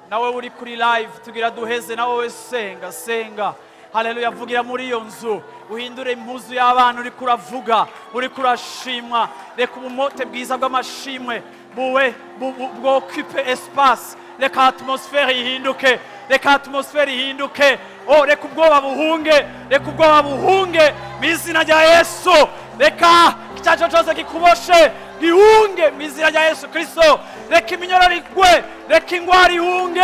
Nawe uri kuri live tugira duheze nawe senga. Haleluya. Vugira muri iyo nzu, uhindure impuzu y'abana uri kuravuga, uri kurashimwa. Reka ubumote bwiza bw'amashimwe bwokipe espace. Reka atmosfere ihinduke, reka atmosfere ihinduke. Oh, reka ubwoba buhunge, reka ubwoba buhunge mu izina rya Yesu. Reka icyaco cyose kikuboshe gihunge mu izina rya Yesu Kristo. Reka iminyororo igwe, reka ingwara ihunge.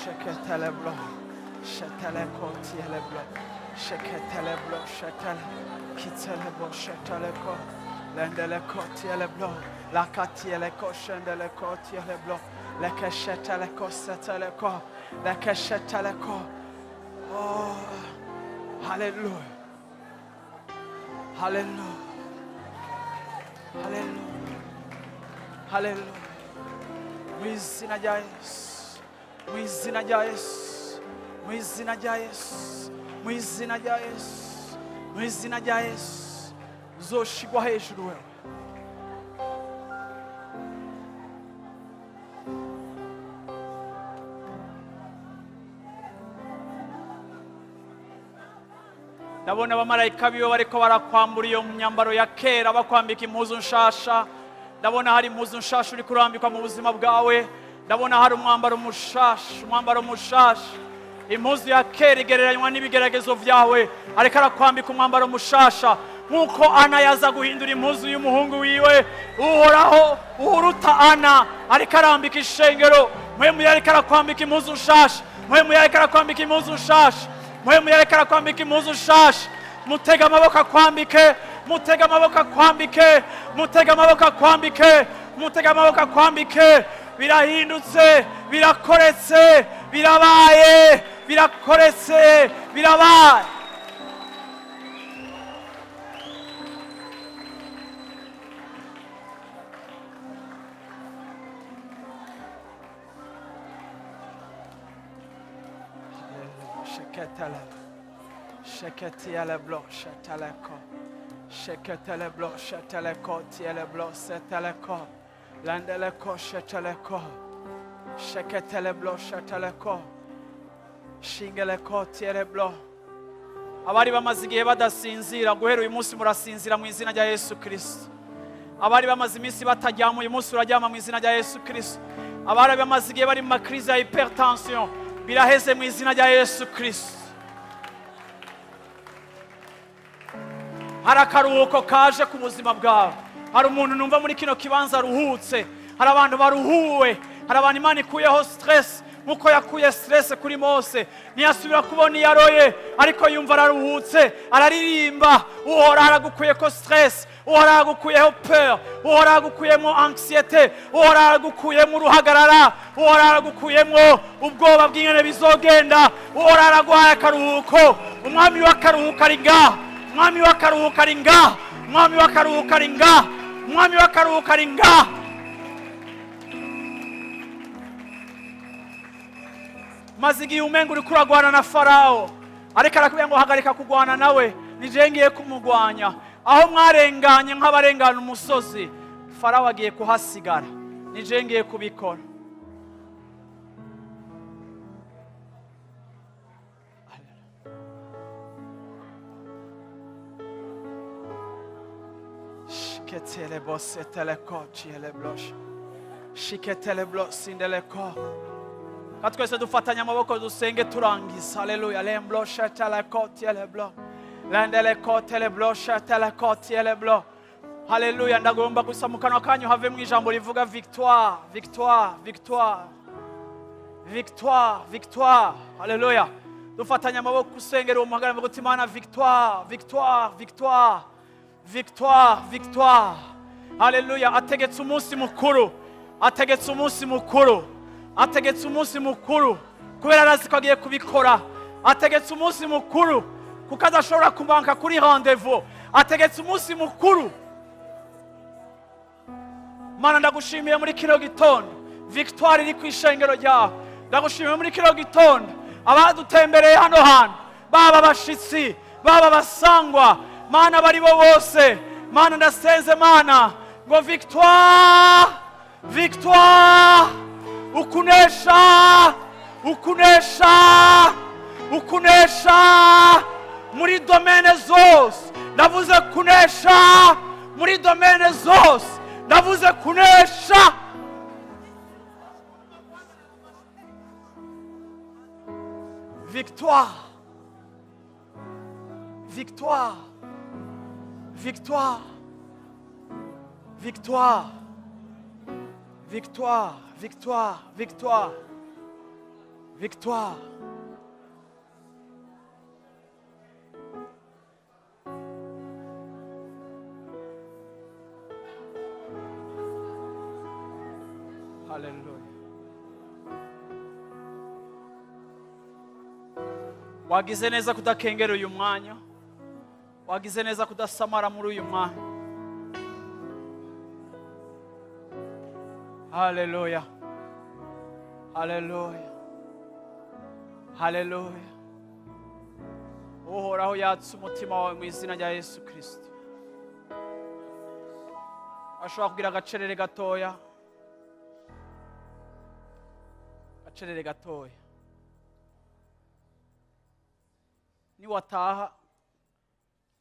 Sheketele blo, shetele kotiele blo, sheketele blo, shetele, kitele blo, shetele ko, lendele kotiele blo, la katiele ko, shendele kotiele blo, leke shetele ko, setele ko, leke shetele ko. Oh, hallelujah, hallelujah, hallelujah, hallelujah. Mu izina rya Yesu, mu izina rya Yesu, mu izina rya Yesu, mu izina rya Yesu, mu izina rya Yesu, uzoshigwa hejuru wewe. Ndabona abamarayika biwe bariko barakwambura iyo myambaro ya kera bakwambika impuzu nshasha. Ndabona hari impuzu nshasha uri kurambikwa mu buzima bwawe. Ndabona hari umwambaro mushasha. Impuzu ya kera igereranywa n'ibigeragezo vyawe, ariko arakwambika umwambaro mushasha. Nkuko Ana yaza guhindura impuzu y'umuhungu wiwe, uhoraho uruta Ana ariko arambika ishengero. Mwemu yariko arakwambika impuzu nshasha, mwemu yariko arakwambika impuzu nshasha, mwemu yariko arakwambika impuzu nshasha. Mutega amaboko akwambike, mutega amaboko akwambike, mutega amaboko akwambike, mutega amaboko akwambike. Birahindutse, birakoretse, birabaye, birakoretse, birabaye. sheketele. Sheketiele blo, sheteleko. Sheketele blo, sheteleko, tiele blo, seteleko. Landeleko, sheteleko. Sheketele blo, sheteleko. Shingeleko, tiele blo. Abari bamaze igihe badasinzira, guhera uyu munsi murasinzira mu izina rya Yesu Kristo. Abari bamaze iminsi bataryama, uyu munsi uraryama mu izina rya Yesu Kristo. Abari bamaze igihe bari mu makrize ya hypertension, biraheze mu izina rya Yesu Kristo. Hari akaruhuko kaje ku buzima bwawe. Hari umuntu numva muri kino kibanza aruhutse. Hari abantu baruhuwe. Hari abantu Imana ikuyeho stress. Nkuko yakuye stress kuri Mose, ntiyasubira kubona iyaroye, ariko yumva araruhutse, araririmba. Uhora aragukuye ko stress, uhora aragukuyeho peur, uhora aragukuyemo anxiety, uhora aragukuyemo uruhagarara, uhora aragukuyemo ubwoba bw'ingene bizogenda, uhora araguhaye akaruhuko. Umwami w'akaruhuko ari ngaha, umwami w'akaruhuko ari ngaha, umwami w'akaruhuko ari ngaha, umwami w'akaruhuko ari ngaha. Maze igihe umenga uri kuragwana na Farawo, ariko arakubwira ngo hagarika kugwana nawe, nije ngiye kumugwanya. Aho mwarenganye nk'abarengana umusozi, Farawo agiye kuhasigara, nije ngiye kubikora. Shiketele bosse teleko chiele blosh. Shiketele blosse indeleko. Katwese dufatanya amaboko dusenge turangiza. Haleluya. Lemblo shetele koti eleblo. Lendele koti eleblo shetele koti eleblo. Haleluya. Ndagomba gusa mu kanwa kanyu have mu ijambo rivuga victoire, victoire, victoire. Victoire, victoire. Haleluya. Dufatanya amaboko usengera umuhagara mu gutimana victoire, victoire, victoire. Victoire, victoire. Haleluya. Ategetse umunsi mukuru. Ategetse umunsi mukuru. Ategetse umunsi mukuru kubera arazi ko agiye kubikora. Ategetse umunsi mukuru kuko adashobora kubanka kuri rendezvous. Ategetse umunsi mukuru. Mana ndagushimiye muri kino gitondo, victoire iri kwishengero ryawe. Ndagushimiye muri kino gitondo abadutembereye hano hantu, baba bashitsi, baba basangwa, Mana bari bo bose. Mana ndasenze Mana ngo victoire, victoire, ukunesha, ukunesha, ukunesha muri domene zose. Ndavuze kunesha muri domene zose. Ndavuze kunesha. Victoire, victoire, victoire, victoire, victoire, victoire, victoire, victoire. Hallelujah. Wagize neza kudakengera uyu mwanya. Wagize neza kudasamara muri uyu mwanya. Hallelujah. Hallelujah. Hallelujah. Uhoraho yatse umutima wawe mu izina rya Yesu Kristo. Ashobora kugira agacerere gatoya. Agacerere gatoya. Ni wataha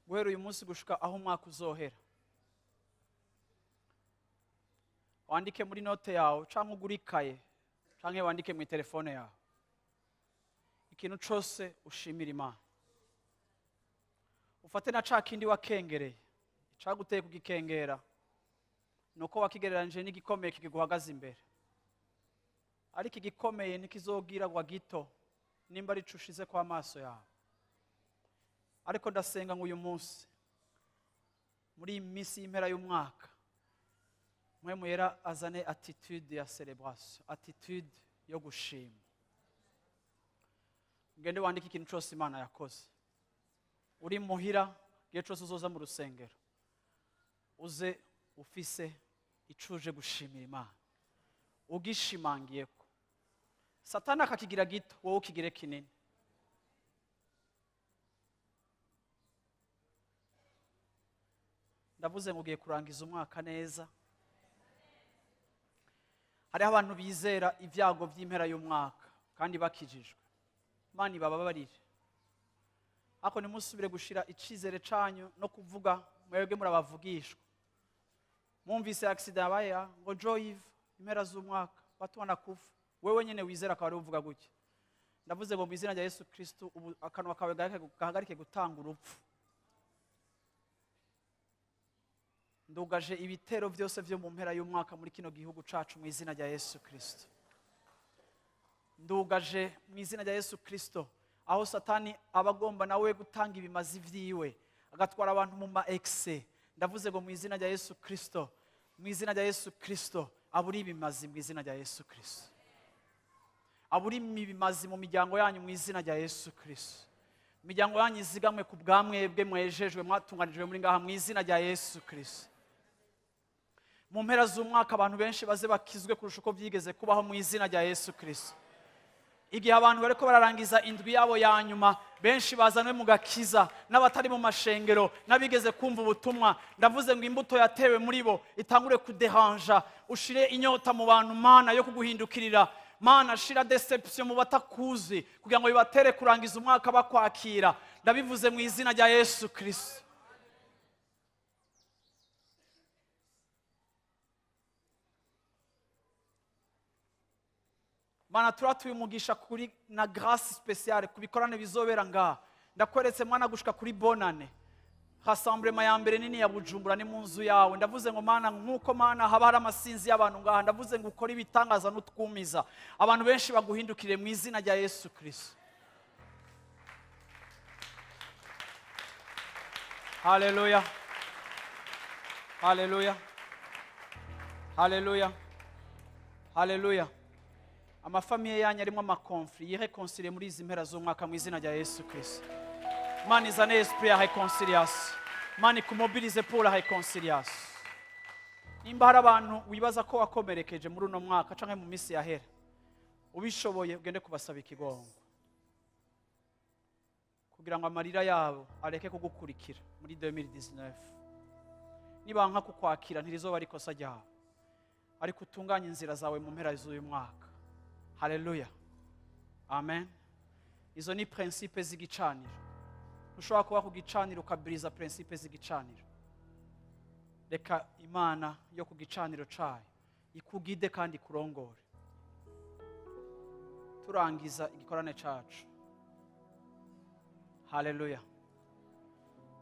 guhera uyu munsi gushika aho umwaka uzohera. Wandike muri note yawe cyangwa ugurikaye cyangwa wandike mu telefone yawe. Ikintu cyose ushimira Imana. Ufate na ca kindi wakengereye, caguteye kugikengera. Nuko wakigereranje n'igikomeye kiguhagaze imbere. Ariko igikomeye nikizogira gwa gito nimba ari cushize kwa maso yawe. Ariko ndasenga ngo uyu munsi muri iyi minsi y'impera y'umwaka mwe muyera azane attitude ya celebration, attitude yo gushima. Ngende wandike ikintu cyose Imana yakoze. Uri muhira gihe cyose uzoza mu rusengero, uze ufise icuje gushimira Imana, ugishimangiyeko. Satani akakigira gito, wowe ukigire kinini. ndavuze ngo ugiye kurangiza umwaka neza. Hariho abantu bizera ibyago by'impera y'umwaka kandi bakijijwe. Imana ibababarire. Ako nimusubire gushira icizere canyu no kuvuga mwebwe murabavugishwa. Mwumvise accident yabaye ngo Joyve impera z'umwaka batwana kufa. Wewe nyene wizera akaba ari uvuga gutya. Ndavuze ngo mu izina rya Yesu Kristo ubu akanwa kawe gahagarike gutanga urupfu. Ndugaje ibitero byose byo mu mpera y'umwaka muri kino gihugu cacu mu izina rya Yesu Kristo. Ndugaje mu izina rya Yesu Kristo aho Satani abagomba nawe gutanga ibimazi vyiwe agatwara abantu mu ma exe. Ndavuze ngo mu izina rya Yesu Kristo, mu izina rya Yesu Kristo aburi ibimazi mu izina rya Yesu Kristo. Aburi ibimazi mu miryango yanyu mu izina rya Yesu Kristo. Miryango yanyu izigamwe ku bwamwebwe mwejejwe mwatunganijwe muri ngaha mu izina rya Yesu Kristo. Mu mpera z'umwaka abantu benshi baze bakizwe kurusha uko byigeze kubaho mu izina rya Yesu Kristo. Igihe abantu bariko bararangiza indwi yabo ya nyuma benshi bazanwe mu gakiza n'abatari mu mashengero n'abigeze kumva ubutumwa. Ndavuze ngo imbuto yatewe muri bo itangure kudehanja. Ushire inyota mu bantu Mana yo kuguhindukirira. Mana shira deception mu batakuzi kugira ngo bibatere kurangiza umwaka bakwakira. Ndabivuze mu izina rya Yesu Kristo. Mana turatuye umugisha kuri na grâce spéciale kubikorane bizobera ngaha. Ndakweretse Mana gushika kuri bonane. Rassemblement ya mbere nini ya Bujumbura ni mu nzu yawe. Ndavuze ngo Mana nkuko Mana haba hari amasinzi y'abantu ngaha. Ndavuze ngo ukora ibitangaza n'utwumiza. Abantu benshi baguhindukire mu izina rya Yesu Kristo. Hallelujah. Hallelujah. Hallelujah. Hallelujah. Amafamiye yanyu arimo amakonfli yireconcilie muri izi mpera z'umwaka mu izina rya Yesu Kristo. Mana izane esprit ya réconciliation. Mana ikumobilize pour la réconciliation. Nimba hari abantu wibaza ko wakomerekeje muri uno mwaka canke mu misi yahera, ubishoboye ugende kubasaba ikigongo kugira ngo amarira yabo areke kugukurikira muri 2019. Niba nka kukwakira ntirizoba ari kosa ryawe, ariko utunganye inzira zawe mu mpera z'uyu mwaka. Hallelujah. Amen. Izo ni principe z'igicaniro. Ushobora kuba ku gicaniro ukabiriza principe z'igicaniro. Reka Imana yo ku gicaniro cayo ikugide kandi kurongore. Turangiza igikorane cacu. Hallelujah.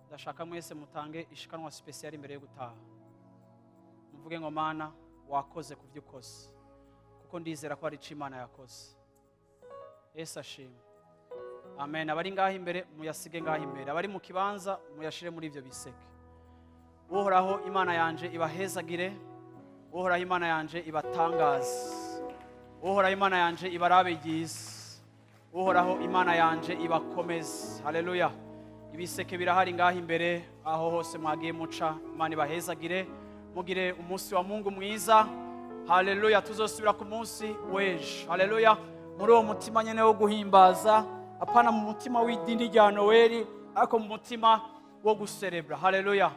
Ndashaka mwese mutange ishikanwa special imbere yo gutaha. Muvuge ngo Mana wakoze kuvyo ukoze. Kuko ndizera ko ari Imana yakoze. Yesu ashimwe. Amen. Abari ngaho imbere muyasige ngaho imbere. Abari mu kibanza muyashire muri ivyo biseke. Uhoraho Imana yanje ibahezagire. Uhoraho Imana yanje ibatangaze. Uhoraho Imana yanje ibarabigize. Uhoraho Imana yanje ibakomeze. Hallelujah. Ibiseke birahari ngaho imbere aho hose mwagiye muca. Imana ibahezagire. Mugire umunsi wa Mungu mwiza. Hallelujah. Tuzosubira ku munsi weje. Hallelujah. Muri uwo mutima nyene wo guhimbaza, apana mu mutima w'idini rya Noeli, ariko mu mutima wo guserebra. Hallelujah.